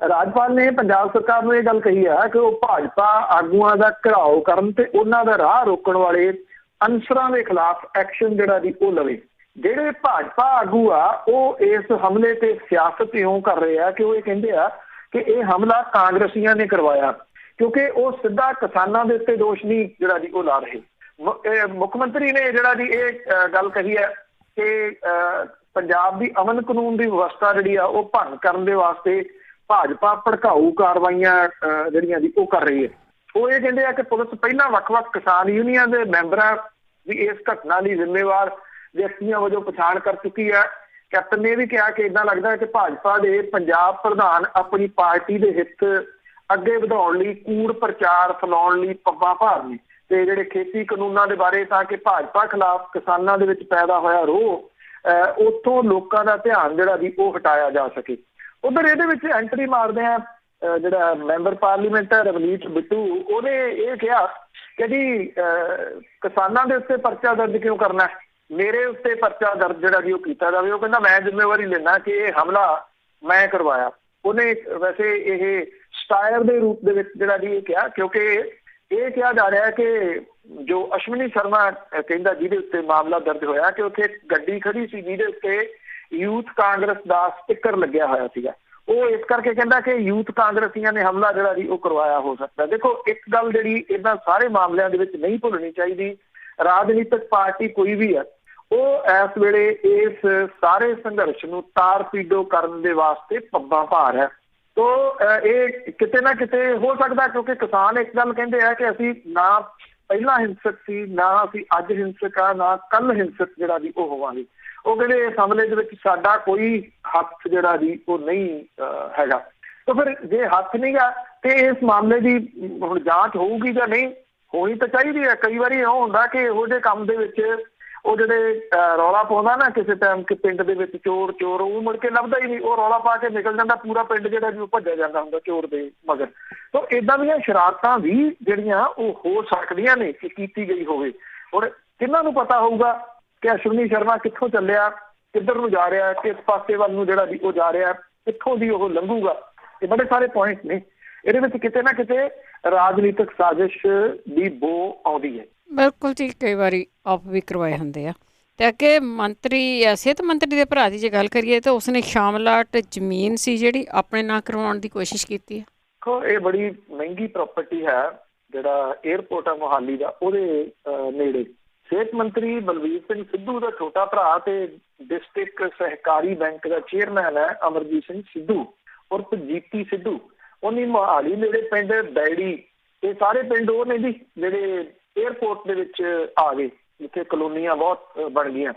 ਰਾਜਪਾਲ ਨੇ ਪੰਜਾਬ ਸਰਕਾਰ ਨੂੰ ਇਹ ਗੱਲ ਕਹੀ ਹੈ ਕਿ ਉਹ ਭਾਜਪਾ ਆਗੂਆਂ ਦਾ ਘਿਰਾਓ ਕਰਨ ਤੇ ਉਹਨਾਂ ਦਾ ਰਾਹ ਰੋਕਣ ਵਾਲੇ ਅਨਸਰਾਂ ਦੇ ਖਿਲਾਫ ਐਕਸ਼ਨ ਜਿਹੜਾ ਜੀ ਉਹ ਲਵੇ। ਜਿਹੜੇ ਭਾਜਪਾ ਆਗੂ ਆ ਉਹ ਇਸ ਹਮਲੇ ਤੇ ਸਿਆਸਤ ਇਉਂ ਕਰ ਰਹੇ ਆ ਕਿ ਉਹ ਇਹ ਕਹਿੰਦੇ ਆ ਕਿ ਇਹ ਹਮਲਾ ਕਾਂਗਰਸੀਆਂ ਨੇ ਕਰਵਾਇਆ, ਕਿਉਂਕਿ ਉਹ ਸਿੱਧਾ ਕਿਸਾਨਾਂ ਦੇ ਉੱਤੇ ਦੋਸ਼ ਨਹੀਂ ਜਿਹੜਾ ਜੀ ਉਹ ਲਾ ਰਹੇ। ਮੁੱਖ ਮੰਤਰੀ ਨੇ ਜਿਹੜਾ ਜੀ ਇਹ ਗੱਲ ਕਹੀ ਹੈ ਕਿ ਪੰਜਾਬ ਦੀ ਅਮਨ ਕਾਨੂੰਨ ਦੀ ਵਿਵਸਥਾ ਜਿਹੜੀ ਆ ਉਹ ਭੰਗ ਕਰਨ ਦੇ ਵਾਸਤੇ ਭਾਜਪਾ ਭੜਕਾਊ ਕਾਰਵਾਈਆਂ ਜਿਹੜੀਆਂ ਜੀ ਉਹ ਕਰ ਰਹੀ ਹੈ। ਉਹ ਇਹ ਕਹਿੰਦੇ ਆ ਕਿ ਪੁਲਿਸ ਪਹਿਲਾਂ ਵੱਖ-ਵੱਖ ਕਿਸਾਨ ਯੂਨੀਅਨ ਦੇ ਮੈਂਬਰਾਂ ਦੀ ਇਸ ਘਟਨਾ ਲਈ ਜ਼ਿੰਮੇਵਾਰ ਵਿਅਕਤੀਆਂ ਵਜੋਂ ਪਛਾਣ ਕਰ ਚੁੱਕੀ ਹੈ। ਕੈਪਟਨ ਨੇ ਇਹ ਵੀ ਕਿਹਾ ਕਿ ਏਦਾਂ ਲੱਗਦਾ ਹੈ ਕਿ ਭਾਜਪਾ ਦੇ ਪੰਜਾਬ ਪ੍ਰਧਾਨ ਆਪਣੀ ਪਾਰਟੀ ਦੇ ਹਿੱਤ ਅੱਗੇ ਵਧਾਉਣ ਲਈ ਕੂੜ ਪ੍ਰਚਾਰ ਫੈਲਾਉਣ ਲਈ ਪੱਬਾਂ ਭਾਰ ਨੇ ਤੇ ਜਿਹੜੇ ਖੇਤੀ ਕਾਨੂੰਨਾਂ ਦੇ ਬਾਰੇ ਤਾਂ ਕਿ ਭਾਜਪਾ ਖਿਲਾਫ ਕਿਸਾਨਾਂ ਦੇ ਵਿੱਚ ਪੈਦਾ ਹੋਇਆ ਰੋਹ ਉੱਥੋਂ ਲੋਕਾਂ ਦਾ ਧਿਆਨ ਜਿਹੜਾ ਵੀ ਉਹ ਹਟਾਇਆ ਜਾ ਸਕੇ। ਉਧਰ ਇਹਦੇ ਵਿੱਚ ਐਂਟਰੀ ਮਾਰਦੇ ਆ ਜਿਹੜਾ ਮੈਂਬਰ ਪਾਰਲੀਮੈਂਟ ਹੈ ਰਵਨੀਤ ਬਿੱਟੂ, ਉਹਨੇ ਇਹ ਕਿਹਾ ਕਿ ਜੀ ਕਿਸਾਨਾਂ ਦੇ ਉੱਤੇ ਪਰਚਾ ਦਰਜ ਕਿਉਂ ਕਰਨਾ, ਮੇਰੇ ਉੱਤੇ ਪਰਚਾ ਦਰਜ ਜਿਹੜਾ ਜੀ ਉਹ ਕੀਤਾ ਜਾਵੇ। ਉਹ ਕਹਿੰਦਾ ਮੈਂ ਜ਼ਿੰਮੇਵਾਰੀ ਲੈਣਾ ਕਿ ਇਹ ਹਮਲਾ ਮੈਂ ਕਰਵਾਇਆ। ਉਹਨੇ ਵੈਸੇ ਇਹ ਸਟਾਇਰ ਦੇ ਰੂਪ ਦੇ ਵਿੱਚ ਜਿਹੜਾ ਜੀ ਇਹ ਕਿਹਾ, ਕਿਉਂਕਿ ਇਹ ਕਿਹਾ ਜਾ ਰਿਹਾ ਕਿ ਜੋ ਅਸ਼ਵਨੀ ਸ਼ਰਮਾ ਕਹਿੰਦਾ ਜਿਹਦੇ ਉੱਤੇ ਮਾਮਲਾ ਦਰਜ ਹੋਇਆ ਕਿ ਉੱਥੇ ਗੱਡੀ ਖੜੀ ਸੀ ਜਿਹਦੇ ਉੱਤੇ ਯੂਥ ਕਾਂਗਰਸ ਦਾ ਸਟਿੱਕਰ ਲੱਗਿਆ ਹੋਇਆ ਸੀਗਾ, ਉਹ ਇਸ ਕਰਕੇ ਕਹਿੰਦਾ ਕਿ ਯੂਥ ਕਾਂਗਰਸੀਆਂ ਨੇ ਹਮਲਾ ਜਿਹੜਾ ਜੀ ਉਹ ਕਰਵਾਇਆ ਹੋ ਸਕਦਾ। ਦੇਖੋ ਇੱਕ ਗੱਲ ਜਿਹੜੀ ਇਹਨਾਂ ਸਾਰੇ ਮਾਮਲਿਆਂ ਦੇ ਵਿੱਚ ਨਹੀਂ ਭੁੱਲਣੀ ਚਾਹੀਦੀ, ਰਾਜਨੀਤਿਕ ਪਾਰਟੀ ਕੋਈ ਵੀ ਹੈ ਉਹ ਇਸ ਵੇਲੇ ਇਸ ਸਾਰੇ ਸੰਘਰਸ਼ ਨੂੰ ਤਾਰ ਪੀਡੋ ਕਰਨ ਦੇ ਵਾਸਤੇ ਪੱਬਾਂ ਭਾਰ ਹੈ। ਤੋ ਇਹ ਕਿਤੇ ਨਾ ਕਿਤੇ ਹੋ ਸਕਦਾ, ਕਿਉਂਕਿ ਕਿਸਾਨ ਇੱਕ ਗੱਲ ਕਹਿੰਦੇ ਆ ਕਿ ਅਸੀਂ ਨਾ ਪਹਿਲਾਂ ਹਿੰਸਕ ਸੀ, ਨਾ ਅਸੀਂ ਅੱਜ ਹਿੰਸਕ ਆ, ਨਾ ਕੱਲ ਹਿੰਸਕ ਜਿਹੜਾ ਵੀ ਉਹ ਹੋਵਾਂਗੇ। ਉਹ ਕਹਿੰਦੇ ਇਸ ਹਮਲੇ ਦੇ ਵਿੱਚ ਸਾਡਾ ਕੋਈ ਹੱਥ ਜਿਹੜਾ ਜੀ ਉਹ ਨਹੀਂ ਹੈਗਾ। ਤਾਂ ਫਿਰ ਜੇ ਹੱਥ ਨਹੀਂ ਗਾ ਤੇ ਇਸ ਮਾਮਲੇ ਦੀ ਹੁਣ ਜਾਂਚ ਹੋਊਗੀ ਜਾਂ ਨਹੀਂ, ਹੋਣੀ ਤਾਂ ਚਾਹੀਦੀ ਹੈ। ਕਈ ਵਾਰੀ ਉਹ ਹੁੰਦਾ ਕਿ ਇਹੋ ਜਿਹੇ ਕੰਮ ਦੇ ਵਿੱਚ ਉਹ ਜਿਹੜੇ ਰੌਲਾ ਪਾਉਂਦਾ ਨਾ ਕਿਸੇ ਟਾਈਮ ਕਿ ਪਿੰਡ ਦੇ ਵਿੱਚ ਚੋਰ ਚੋਰ, ਉਹ ਮੁੜ ਕੇ ਲੱਭਦਾ ਹੀ ਨਹੀਂ, ਉਹ ਰੌਲਾ ਪਾ ਕੇ ਨਿਕਲ ਜਾਂਦਾ, ਪੂਰਾ ਪਿੰਡ ਜਿਹੜਾ ਜੀ ਉਹ ਭੱਜਿਆ ਜਾਂਦਾ ਹੁੰਦਾ ਚੋਰ ਦੇ ਮਗਰ। ਤਾਂ ਏਦਾਂ ਦੀਆਂ ਸ਼ਰਾਰਤਾਂ ਵੀ ਜਿਹੜੀਆਂ ਉਹ ਹੋ ਸਕਦੀਆਂ ਨੇ ਕਿ ਕੀਤੀ ਗਈ ਹੋਵੇ। ਹੁਣ ਕਿਹਨਾਂ ਨੂੰ ਪਤਾ ਹੋਊਗਾ ਕਿ ਅਸ਼ਵਨੀ ਸ਼ਰਮਾ ਕਿੱਥੋਂ ਚੱਲਿਆ, ਕਿੱਧਰ ਨੂੰ ਜਾ ਰਿਹਾ, ਕਿਸ ਪਾਸੇ ਵੱਲ ਨੂੰ ਜਿਹੜਾ ਵੀ ਉਹ ਜਾ ਰਿਹਾ, ਕਿੱਥੋਂ ਦੀ ਉਹ ਲੰਘੂਗਾ। ਇਹ ਬੜੇ ਸਾਰੇ ਪੁਆਇੰਟ ਨੇ, ਇਹਦੇ ਵਿੱਚ ਕਿਤੇ ਨਾ ਕਿਤੇ ਰਾਜਨੀਤਿਕ ਸਾਜ਼ਿਸ਼ ਦੀ ਬੋ ਆਉਂਦੀ ਹੈ। ਬਿਲਕੁਲ ਜੀ, ਕਈ ਵਾਰੀ ਆਪ ਵੀ ਕਰਵਾਏ ਹੁੰਦੇ ਆ। ਤੇ ਅੱਗੇ ਮੰਤਰੀ ਸਿਹਤ ਮੰਤਰੀ ਦੇ ਭਰਾ ਦੀ ਜੇ ਗੱਲ ਕਰੀਏ ਤਾਂ ਉਸਨੇ ਸ਼ਾਮਲਾਟ ਜ਼ਮੀਨ ਸੀ ਜਿਹੜੀ ਆਪਣੇ ਨਾਂ ਕਰਵਾਉਣ ਦੀ ਕੋਸ਼ਿਸ਼ ਕੀਤੀ ਹੈ। ਦੇਖੋ ਇਹ ਬੜੀ ਮਹਿੰਗੀ ਪ੍ਰਾਪਰਟੀ ਹੈ, ਜਿਹੜਾ ਏਅਰਪੋਰਟ ਹੈ ਮੋਹਾਲੀ ਦਾ, ਉਹਦੇ ਨੇੜੇ। ਸਿਹਤ ਮੰਤਰੀ ਬਲਬੀਰ ਸਿੰਘ ਸਿੱਧੂ ਦਾ ਛੋਟਾ ਭਰਾ ਤੇ ਡਿਸਟ੍ਰਿਕਟ ਸਹਿਕਾਰੀ ਬੈਂਕ ਦਾ ਚੇਅਰਮੈਨ ਹੈ ਅਮਰਜੀਤ ਸਿੰਘ ਸਿੱਧੂ ਉਰਫ ਜੀਤੀ ਸਿੱਧੂ। ਉਹਨੇ ਮੋਹਾਲੀ ਨੇੜੇ ਪਿੰਡ ਬੈੜੀ, ਇਹ ਸਾਰੇ ਪਿੰਡ ਉਹ ਨੇ ਜੀ ਜਿਹੜੇ ਏਅਰਪੋਰਟ ਦੇ ਵਿੱਚ ਆ ਗਏ, ਜਿੱਥੇ ਕਲੋਨੀਆਂ ਬਹੁਤ ਬਣ ਗਈਆਂ।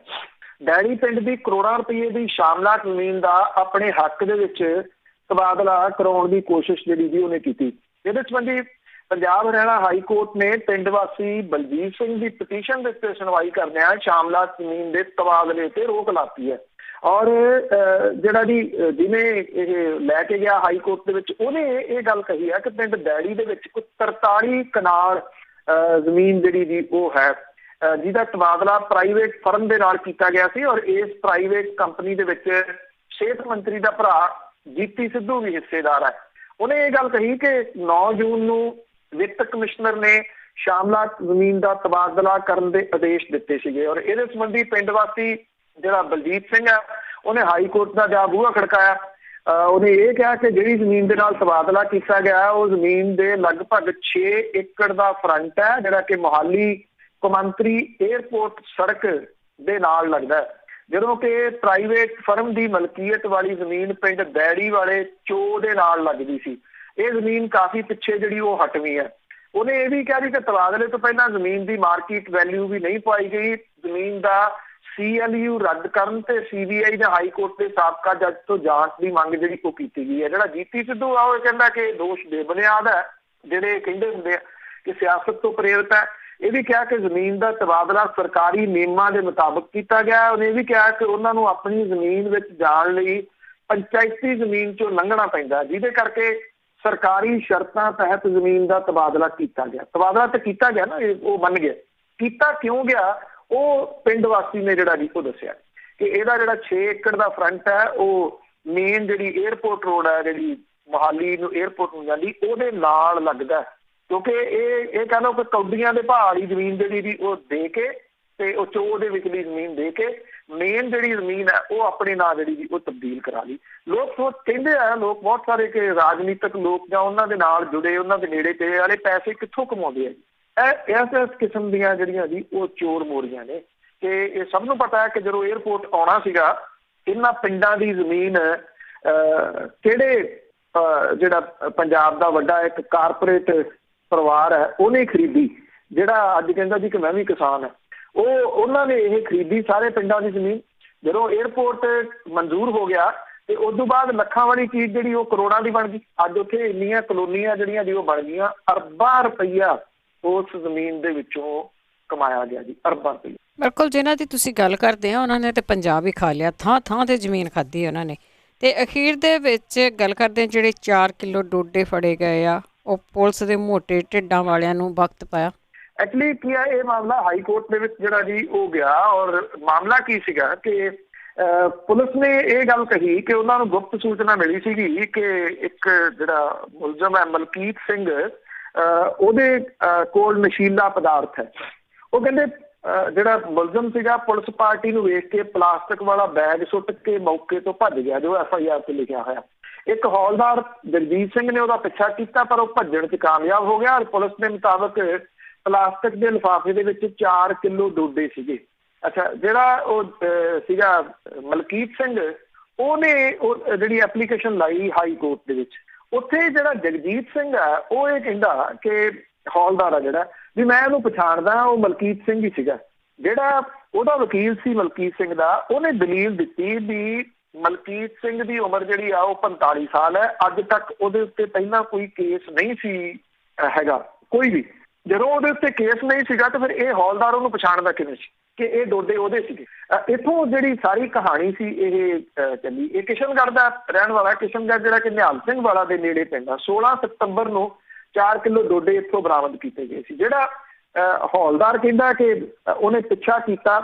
ਡੈਡੀ ਪਿੰਡ ਦੀ ਕਰੋੜਾਂ ਰੁਪਏ ਦੀ ਸ਼ਾਮਲਾਟ ਜ਼ਮੀਨ ਦਾ ਆਪਣੇ ਹੱਕ ਦੇ ਵਿੱਚ ਤਬਾਦਲਾ ਕਰਾਉਣ ਦੀ ਕੋਸ਼ਿਸ਼ ਜਿਹੜੀ ਜੀ ਉਹਨੇ ਕੀਤੀ। ਇਹਦੇ ਸੰਬੰਧੀ ਪੰਜਾਬ ਹਰਿਆਣਾ ਹਾਈ ਕੋਰਟ ਨੇ ਪਿੰਡ ਵਾਸੀ ਬਲਜੀਤ ਸਿੰਘ ਦੀ ਪਟੀਸ਼ਨ ਦੇ ਉੱਤੇ ਸੁਣਵਾਈ ਕਰਦਿਆਂ ਸ਼ਾਮਲਾਟ ਜ਼ਮੀਨ ਦੇ ਤਬਾਦਲੇ ਤੇ ਰੋਕ ਲਾਤੀ ਹੈ। ਔਰ ਜਿਹੜਾ ਜੀ ਜਿਹਨੇ ਇਹ ਲੈ ਕੇ ਗਿਆ ਹਾਈ ਕੋਰਟ ਦੇ ਵਿੱਚ, ਉਹਨੇ ਇਹ ਗੱਲ ਕਹੀ ਹੈ ਕਿ ਪਿੰਡ ਡੈਡੀ ਦੇ ਵਿੱਚ ਕੋਈ 43 ਕਨਾਲ ਜ਼ਮੀਨ ਜਿਹੜੀ ਜੀ ਉਹ ਹੈ, ਜਿਹਦਾ ਤਬਾਦਲਾ ਪ੍ਰਾਈਵੇਟ ਫਰਮ ਦੇ ਨਾਲ ਕੀਤਾ ਗਿਆ ਸੀ। ਔਰ ਇਸ ਪ੍ਰਾਈਵੇਟ ਕੰਪਨੀ ਦੇ ਵਿੱਚ ਸਿਹਤ ਮੰਤਰੀ ਦਾ ਭਰਾ ਜੀਤੀ ਸਿੱਧੂ ਵੀ ਹਿੱਸੇਦਾਰ ਹੈ। ਉਹਨੇ ਇਹ ਗੱਲ ਕਹੀ ਕਿ 9 ਜੂਨ ਨੂੰ ਵਿੱਤ ਕਮਿਸ਼ਨਰ ਨੇ ਸ਼ਾਮਲਾਟ ਜ਼ਮੀਨ ਦਾ ਤਬਾਦਲਾ ਕਰਨ ਦੇ ਆਦੇਸ਼ ਦਿੱਤੇ ਸੀਗੇ। ਔਰ ਇਹਦੇ ਸੰਬੰਧੀ ਪਿੰਡ ਵਾਸੀ ਜਿਹੜਾ ਬਲਜੀਤ ਸਿੰਘ ਹੈ ਉਹਨੇ ਹਾਈ ਕੋਰਟ ਦਾ ਜਾ ਬੂਹਾ ਖੜਕਾਇਆ। ਉਹਨੇ ਇਹ ਕਿਹਾ ਕਿ ਜਿਹੜੀ ਜ਼ਮੀਨ ਦੇ ਨਾਲ ਤਬਾਦਲਾ ਕੀਤਾ ਗਿਆ ਉਹ ਜ਼ਮੀਨ ਦੇ ਲਗਭਗ 6 ਏਕੜ ਦਾ ਫਰੰਟ ਹੈ, ਜਿਹੜਾ ਕਿ ਮੋਹਾਲੀ ਕੌਮਾਂਤਰੀ ਏਅਰਪੋਰਟ ਸੜਕ ਦੇ ਨਾਲ ਲੱਗਦਾ ਹੈ, ਜਦੋਂ ਕਿ ਪ੍ਰਾਈਵੇਟ ਫਰਮ ਦੀ ਮਲਕੀਅਤ ਵਾਲੀ ਜ਼ਮੀਨ ਪਿੰਡ ਬੈੜੀ ਵਾਲੇ ਚੋ ਦੇ ਨਾਲ ਲੱਗਦੀ ਸੀ। ਇਹ ਜ਼ਮੀਨ ਕਾਫੀ ਪਿੱਛੇ ਜਿਹੜੀ ਉਹ ਹਟਵੀਂ ਹੈ। ਉਹਨੇ ਇਹ ਵੀ ਕਿਹਾ ਕਿ ਤਬਾਦਲੇ ਤੋਂ ਪਹਿਲਾਂ ਜ਼ਮੀਨ ਦੀ ਮਾਰਕੀਟ ਵੈਲਿਊ ਵੀ ਨਹੀਂ ਪਾਈ ਗਈ। ਜ਼ਮੀਨ ਦਾ CLU ਰੱਦ ਕਰਨ ਤੇ CBI ਜਾਂ ਹਾਈ ਕੋਰਟ ਦੇ ਸਾਬਕਾ ਜੱਜ ਤੋਂ ਜਾਂਚ ਦੀ ਮੰਗ ਜਿਹੜੀ ਉਹ ਕੀਤੀ ਗਈ ਹੈ। ਜਿਹੜਾ ਜੀਤੀ ਸਿੱਧੂ ਆ ਉਹ ਕਹਿੰਦਾ ਕਿ ਦੋਸ਼ ਬੇਬੁਨਿਆਦ ਹੈ, ਜਿਹੜੇ ਕਹਿੰਦੇ ਹੁੰਦੇ ਆ ਕਿ ਸਿਆਸਤ ਤੋਂ ਪ੍ਰੇਰਿਤ ਹੈ। ਇਹ ਵੀ ਕਿਹਾ ਕਿ ਜ਼ਮੀਨ ਦਾ ਤਬਾਦਲਾ ਸਰਕਾਰੀ ਨਿਯਮਾਂ ਦੇ ਮੁਤਾਬਕ ਕੀਤਾ ਗਿਆ। ਉਹਨੇ ਇਹ ਵੀ ਕਿਹਾ ਕਿ ਉਹਨਾਂ ਨੂੰ ਆਪਣੀ ਜ਼ਮੀਨ ਵਿੱਚ ਜਾਣ ਲਈ ਪੰਚਾਇਤੀ ਜ਼ਮੀਨ ਚੋਂ ਲੰਘਣਾ ਪੈਂਦਾ, ਜਿਹਦੇ ਕਰਕੇ ਸਰਕਾਰੀ ਸ਼ਰਤਾਂ ਤਹਿਤ ਜ਼ਮੀਨ ਦਾ ਤਬਾਦਲਾ ਕੀਤਾ ਗਿਆ। ਤਬਾਦਲਾ ਤਾਂ ਕੀਤਾ ਗਿਆ ਨਾ, ਉਹ ਮੰਨ ਗਿਆ। ਕੀਤਾ ਕਿਉਂ ਗਿਆ ਉਹ ਪਿੰਡ ਵਾਸੀ ਨੇ ਜਿਹੜਾ ਜੀ ਉਹ ਦੱਸਿਆ ਕਿ ਇਹਦਾ ਜਿਹੜਾ 6 ਏਕੜ ਦਾ ਫਰੰਟ ਹੈ ਉਹ ਮੇਨ ਜਿਹੜੀ ਏਅਰਪੋਰਟ ਰੋਡ ਹੈ ਜਿਹੜੀ ਮੋਹਾਲੀ ਨੂੰ ਏਅਰਪੋਰਟ ਨੂੰ ਜਾਂਦੀ ਉਹਦੇ ਨਾਲ ਲੱਗਦਾ, ਕਿਉਂਕਿ ਇਹ ਕਹਿ ਲਓ ਕਿ ਕੌਡੀਆਂ ਦੇ ਭਾਅ ਵਾਲੀ ਜ਼ਮੀਨ ਜਿਹੜੀ ਜੀ ਉਹ ਦੇ ਕੇ ਤੇ ਉਹ ਚੋਅ ਦੇ ਵਿਚਲੀ ਜ਼ਮੀਨ ਦੇ ਕੇ ਮੇਨ ਜਿਹੜੀ ਜ਼ਮੀਨ ਹੈ ਉਹ ਆਪਣੇ ਨਾਂ ਜਿਹੜੀ ਜੀ ਉਹ ਤਬਦੀਲ ਕਰਾ ਲਈ। ਲੋਕ ਕਹਿੰਦੇ ਆ, ਲੋਕ ਬਹੁਤ ਸਾਰੇ ਕਿ ਰਾਜਨੀਤਿਕ ਲੋਕ ਜਾਂ ਉਹਨਾਂ ਦੇ ਨਾਲ ਜੁੜੇ, ਉਹਨਾਂ ਦੇ ਨੇੜੇ ਤੇੜੇ ਵਾਲੇ ਪੈਸੇ ਕਿੱਥੋਂ ਕਮਾਉਂਦੇ ਆ ਜੀ। ਇਸ ਕਿਸਮ ਦੀਆਂ ਜਿਹੜੀਆਂ ਜੀ ਉਹ ਚੋਰ ਮੋਰੀਆਂ ਨੇ ਕਿ ਇਹ ਸਭ ਨੂੰ ਪਤਾ ਹੈ ਕਿ ਜਦੋਂ ਏਅਰਪੋਰਟ ਆਉਣਾ ਸੀਗਾ ਇਹਨਾਂ ਪਿੰਡਾਂ ਦੀ ਜ਼ਮੀਨ ਕਿਹੜੇ ਜਿਹੜਾ ਪੰਜਾਬ ਦਾ ਵੱਡਾ ਇੱਕ ਕਾਰਪੋਰੇਟ ਪਰਿਵਾਰ ਹੈ ਉਹਨੇ ਖਰੀਦੀ, ਜਿਹੜਾ ਅੱਜ ਕਹਿੰਦਾ ਜੀ ਕਿ ਮੈਂ ਵੀ ਕਿਸਾਨ ਹਾਂ। ਉਹਨਾਂ ਨੇ ਇਹ ਖਰੀਦੀ ਸਾਰੇ ਪਿੰਡਾਂ ਦੀ ਜ਼ਮੀਨ। ਜਦੋਂ 에ਅਰਪੋਰਟ ਮਨਜ਼ੂਰ ਹੋ ਗਿਆ ਤੇ ਉਸ ਤੋਂ ਬਾਅਦ ਲੱਖਾਂ ਵਾਲੀ ਚੀਜ਼ ਜਿਹੜੀ ਉਹ ਕਰੋੜਾਂ ਦੀ ਬਣ ਗਈ। ਅੱਜ ਉੱਥੇ ਇੰਨੀਆਂ ਕਲੋਨੀਆਂ ਜਿਹੜੀਆਂ ਜੀ ਉਹ ਬਣ ਗਈਆਂ, ਅਰਬਾਂ ਰੁਪਈਆ ਉਸ ਜ਼ਮੀਨ ਦੇ ਵਿੱਚੋਂ ਕਮਾਇਆ ਗਿਆ ਜੀ, ਅਰਬਾਂ ਰੁਪਈਆ। ਬਿਲਕੁਲ, ਜਿਨ੍ਹਾਂ ਦੀ ਤੁਸੀਂ ਗੱਲ ਕਰਦੇ ਹੋ ਉਹਨਾਂ ਨੇ ਤੇ ਪੰਜਾਬ ਹੀ ਖਾ ਲਿਆ, ਥਾਂ ਥਾਂ ਤੇ ਜ਼ਮੀਨ ਖਾਧੀ ਉਹਨਾਂ ਨੇ। ਤੇ ਅਖੀਰ ਦੇ ਵਿੱਚ ਗੱਲ ਕਰਦੇ ਹਾਂ, ਜਿਹੜੇ 4 ਕਿਲੋ ਡੋਡੇ ਫੜੇ ਗਏ ਆ, ਉਹ ਪੁਲਿਸ ਦੇ ਮੋਟੇ ਢਿੱਡਾਂ ਵਾਲਿਆਂ ਨੂੰ ਵਕਤ ਪਾਇਆ। ਐਕਚੁਅਲੀ ਕੀ ਹੈ, ਇਹ ਮਾਮਲਾ ਹਾਈ ਕੋਰਟ ਦੇ ਵਿੱਚ ਜਿਹੜਾ ਜੀ ਉਹ ਗਿਆ, ਔਰ ਮਾਮਲਾ ਕੀ ਸੀਗਾ ਕਿ ਪੁਲਿਸ ਨੇ ਇਹ ਗੱਲ ਕਹੀ ਕਿ ਉਹਨਾਂ ਨੂੰ ਗੁਪਤ ਸੂਚਨਾ ਮਿਲੀ ਸੀਗੀ ਕਿ ਇੱਕ ਜਿਹੜਾ ਮੁਲਜ਼ਮ ਹੈ ਮਲਕੀਤ ਸਿੰਘ, ਉਹਦੇ ਕੋਲ ਨਸ਼ੀਲਾ ਪਦਾਰਥ ਹੈ। ਉਹ ਕਹਿੰਦੇ ਜਿਹੜਾ ਮੁਲਜ਼ਮ ਸੀਗਾ ਪੁਲਿਸ ਪਾਰਟੀ ਨੂੰ ਵੇਖ ਕੇ ਪਲਾਸਟਿਕ ਵਾਲਾ ਬੈਗ ਸੁੱਟ ਕੇ ਮੌਕੇ ਤੋਂ ਭੱਜ ਗਿਆ, ਜੋ FIR ਤੇ ਲਿਖਿਆ ਹੋਇਆ। ਇੱਕ ਹੌਲਦਾਰ ਜਗਜੀਤ ਸਿੰਘ ਨੇ ਉਹਦਾ ਪਿੱਛਾ ਕੀਤਾ ਪਰ ਉਹ ਭੱਜਣ 'ਚ ਕਾਮਯਾਬ ਹੋ ਗਿਆ। ਪੁਲਿਸ ਦੇ ਮੁਤਾਬਕ ਪਲਾਸਟਿਕ ਦੇ ਲਿਫਾਫੇ ਦੇ ਵਿੱਚ 4 ਕਿਲੋ ਡੋਡੇ ਸੀਗੇ। ਅੱਛਾ, ਜਿਹੜਾ ਉਹ ਸੀਗਾ ਮਲਕੀਤ ਸਿੰਘ, ਉਹਨੇ ਉਹ ਜਿਹੜੀ ਐਪਲੀਕੇਸ਼ਨ ਲਾਈ ਹਾਈ ਕੋਰਟ ਦੇ ਵਿੱਚ। ਉੱਥੇ ਜਿਹੜਾ ਜਗਜੀਤ ਸਿੰਘ ਆ ਉਹ ਇਹ ਕਹਿੰਦਾ ਕਿ ਹੌਲਦਾਰ ਆ ਜਿਹੜਾ ਵੀ ਮੈਂ ਇਹਨੂੰ ਪਛਾਣਦਾ, ਉਹ ਮਲਕੀਤ ਸਿੰਘ ਹੀ ਸੀਗਾ। ਜਿਹੜਾ ਉਹਦਾ ਵਕੀਲ ਸੀ ਮਲਕੀਤ ਸਿੰਘ ਦਾ, ਉਹਨੇ ਦਲੀਲ ਦਿੱਤੀ ਵੀ ਮਲਕੀਤ ਸਿੰਘ ਦੀ ਉਮਰ ਜਿਹੜੀ ਆ ਉਹ 45 ਸਾਲ ਹੈ। ਅੱਜ ਤੱਕ ਉਹਦੇ ਉੱਤੇ ਪਹਿਲਾਂ ਕੋਈ ਕੇਸ ਨਹੀਂ ਸੀ ਹੈਗਾ ਕੋਈ ਵੀ। ਜਦੋਂ ਉਹਦੇ ਉੱਤੇ ਕੇਸ ਨਹੀਂ ਸੀਗਾ ਤਾਂ ਫਿਰ ਇਹ ਹੌਲਦਾਰ ਉਹਨੂੰ ਪਛਾਣਦਾ ਕਿਵੇਂ ਸੀ ਕਿ ਇਹ ਡੋਡੇ ਉਹਦੇ ਸੀਗੇ। ਇੱਥੋਂ ਜਿਹੜੀ ਸਾਰੀ ਕਹਾਣੀ ਸੀ ਇਹ ਚੱਲੀ। ਇਹ ਕਿਸ਼ਨਗੜ੍ਹ ਦਾ ਰਹਿਣ ਵਾਲਾ, ਕਿਸ਼ਨਗੜ੍ਹ ਜਿਹੜਾ ਕਿ ਨਿਹਾਲ ਸਿੰਘ ਵਾਲਾ ਦੇ ਨੇੜੇ ਪੈਂਦਾ। 16 ਸਤੰਬਰ ਨੂੰ 4 ਕਿਲੋ ਡੋਡੇ ਇੱਥੋਂ ਬਰਾਮਦ ਕੀਤੇ ਗਏ ਸੀ। ਜਿਹੜਾ ਹੌਲਦਾਰ ਕਹਿੰਦਾ ਕਿ ਉਹਨੇ ਪਿੱਛਾ ਕੀਤਾ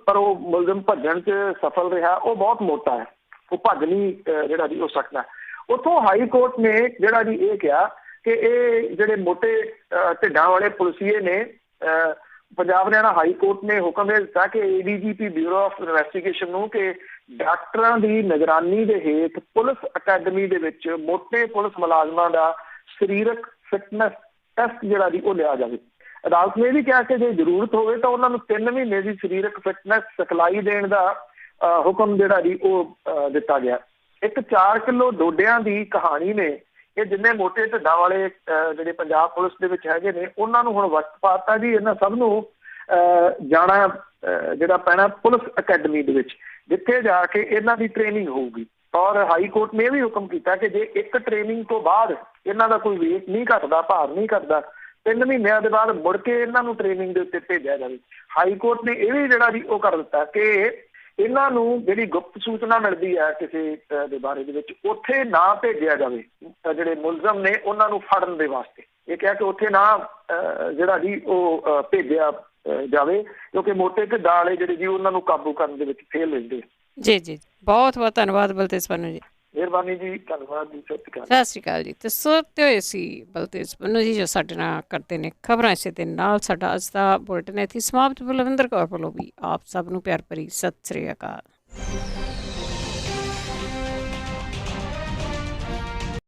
ਪਰ ਉਹ ਮੁਲਜ਼ਮ ਭੱਜਣ 'ਚ ਸਫਲ ਰਿਹਾ। ਉਹ ਬਹੁਤ ਮੋਟਾ ਹੈ, ਉਹ ਭੱਜ ਨਹੀਂ ਜਿਹੜਾ ਜੀ ਉਹ ਸਕਦਾ। ਉੱਥੋਂ ਹਾਈ ਕੋਰਟ ਨੇ ਜਿਹੜਾ ਜੀ ਇਹ ਕਿਹਾ ਕਿ ਇਹ ਜਿਹੜੇ ਮੋਟੇ ਢਿੱਡਾਂ ਵਾਲੇ ਪੁਲਿਸੀਏ ਨੇ, ਪੰਜਾਬ ਹਰਿਆਣਾ ਹਾਈ ਕੋਰਟ ਨੇ ਹੁਕਮ ਇਹ ਦਿੱਤਾ ਕਿ ADGP ਬਿਊਰੋ ਆਫ ਇਨਵੈਸਟੀਗੇਸ਼ਨ ਨੂੰ ਕਿ ਡਾਕਟਰਾਂ ਦੀ ਨਿਗਰਾਨੀ ਦੇ ਹੇਠ ਪੁਲਿਸ ਅਕੈਡਮੀ ਦੇ ਵਿੱਚ ਮੋਟੇ ਪੁਲਿਸ ਮੁਲਾਜ਼ਮਾਂ ਦਾ ਸਰੀਰਕ ਫਿਟਨੈਸ ਟੈਸਟ ਜਿਹੜਾ ਜੀ ਉਹ ਲਿਆ ਜਾਵੇ। ਅਦਾਲਤ ਨੇ ਵੀ ਕਿਹਾ ਕਿ ਜੇ ਜ਼ਰੂਰਤ ਹੋਵੇ ਤਾਂ ਉਹਨਾਂ ਨੂੰ 3 ਮਹੀਨੇ ਦੀ ਸਰੀਰਕ ਫਿਟਨੈਸ ਸਿਖਲਾਈ ਦੇਣ ਦਾ ਹੁਕਮ ਜਿਹੜਾ ਜੀ ਉਹ ਦਿੱਤਾ ਗਿਆ। ਇੱਕ 4 ਕਿਲੋ ਡੋਡਿਆਂ ਦੀ ਕਹਾਣੀ ਨੇ ਇਹ ਜਿੰਨੇ ਮੋਟੇ ਢਿੱਡਾਂ ਵਾਲੇ ਜਿਹੜੇ ਪੰਜਾਬ ਪੁਲਿਸ ਦੇ ਵਿੱਚ ਹੈਗੇ ਨੇ ਉਹਨਾਂ ਨੂੰ ਹੁਣ ਵਕਤ ਪਾਤਾ ਜੀ। ਇਹਨਾਂ ਸਭ ਨੂੰ ਜਾਣਾ ਜਿਹੜਾ ਪੈਣਾ ਪੁਲਿਸ ਅਕੈਡਮੀ ਦੇ ਵਿੱਚ, ਜਿੱਥੇ ਜਾ ਕੇ ਇਹਨਾਂ ਦੀ ਟ੍ਰੇਨਿੰਗ ਹੋਊਗੀ। ਔਰ ਹਾਈ ਕੋਰਟ ਨੇ ਇਹ ਵੀ ਹੁਕਮ ਕੀਤਾ ਕਿ ਜੇ ਇੱਕ ਟ੍ਰੇਨਿੰਗ ਤੋਂ ਬਾਅਦ ਇਹਨਾਂ ਦਾ ਕੋਈ ਵੇਟ ਨਹੀਂ ਘਟਦਾ, ਭਾਰ ਨਹੀਂ ਘਟਦਾ, 3 ਮਹੀਨਿਆਂ ਦੇ ਬਾਅਦ ਮੁੜ ਕੇ ਇਹਨਾਂ ਨੂੰ ਟ੍ਰੇਨਿੰਗ ਦੇ ਉੱਤੇ ਭੇਜਿਆ ਜਾਵੇ। ਹਾਈ ਕੋਰਟ ਨੇ ਇਹ ਵੀ ਜਿਹੜਾ ਜੀ ਉਹ ਕਰ ਦਿੱਤਾ ਕਿ ਇਹਨਾਂ ਨੂੰ ਜਿਹੜੀ ਗੁਪਤ ਸੂਚਨਾ ਮਿਲਦੀ ਹੈ ਕਿਸੇ ਦੇ ਬਾਰੇ ਦੇ ਵਿੱਚ, ਉੱਥੇ ਨਾ ਭੇਜਿਆ ਜਾਵੇ। ਜਿਹੜੇ ਮੁਲਜ਼ਮ ਨੇ ਉਹਨਾਂ ਨੂੰ ਫੜਨ ਦੇ ਵਾਸਤੇ ਇਹ ਕਿਹਾ ਕਿ ਉੱਥੇ ਨਾ ਜਿਹੜਾ ਜੀ ਉਹ ਭੇਜਿਆ ਜਾਵੇ, ਕਿਉਂਕਿ ਮੋਟੇ ਢਿੱਡਾਂ ਵਾਲੇ ਜਿਹੜੇ ਜੀ ਉਹਨਾਂ ਨੂੰ ਕਾਬੂ ਕਰਨ ਦੇ ਵਿੱਚ ਫੇਲ ਰਹਿੰਦੇ। ਜੀ ਜੀ, ਬਹੁਤ ਬਹੁਤ ਧੰਨਵਾਦ ਬਲਤੇਜ ਪੰਨੂ ਜੀ। ਮਿਹਰਬਾਨੀ ਜੀ, ਧੰਨਵਾਦ ਜੀ, ਸਤਿ ਸ਼੍ਰੀ ਅਕਾਲ ਜੀ। ਤੇ ਸੁਣਦੇ ਹੋਏ ਸੀ ਬਲਤੇਜ ਪੰਨੂ ਜੀ ਜੋ ਸਾਡੇ ਨਾਲ ਕਰਦੇ ਨੇ ਖਬਰਾਂ। ਇਸੇ ਦੇ ਨਾਲ ਸਾਡਾ ਅੱਜ ਦਾ ਬੁਲੇਟਿਨ ਇੱਥੇ ਸਮਾਪਤ। ਬਲਵਿੰਦਰ ਕੌਰ ਵੱਲੋਂ ਵੀ ਆਪ ਸਭ ਨੂੰ ਪਿਆਰ ਭਰੀ ਸਤਿ ਸ੍ਰੀ ਅਕਾਲ।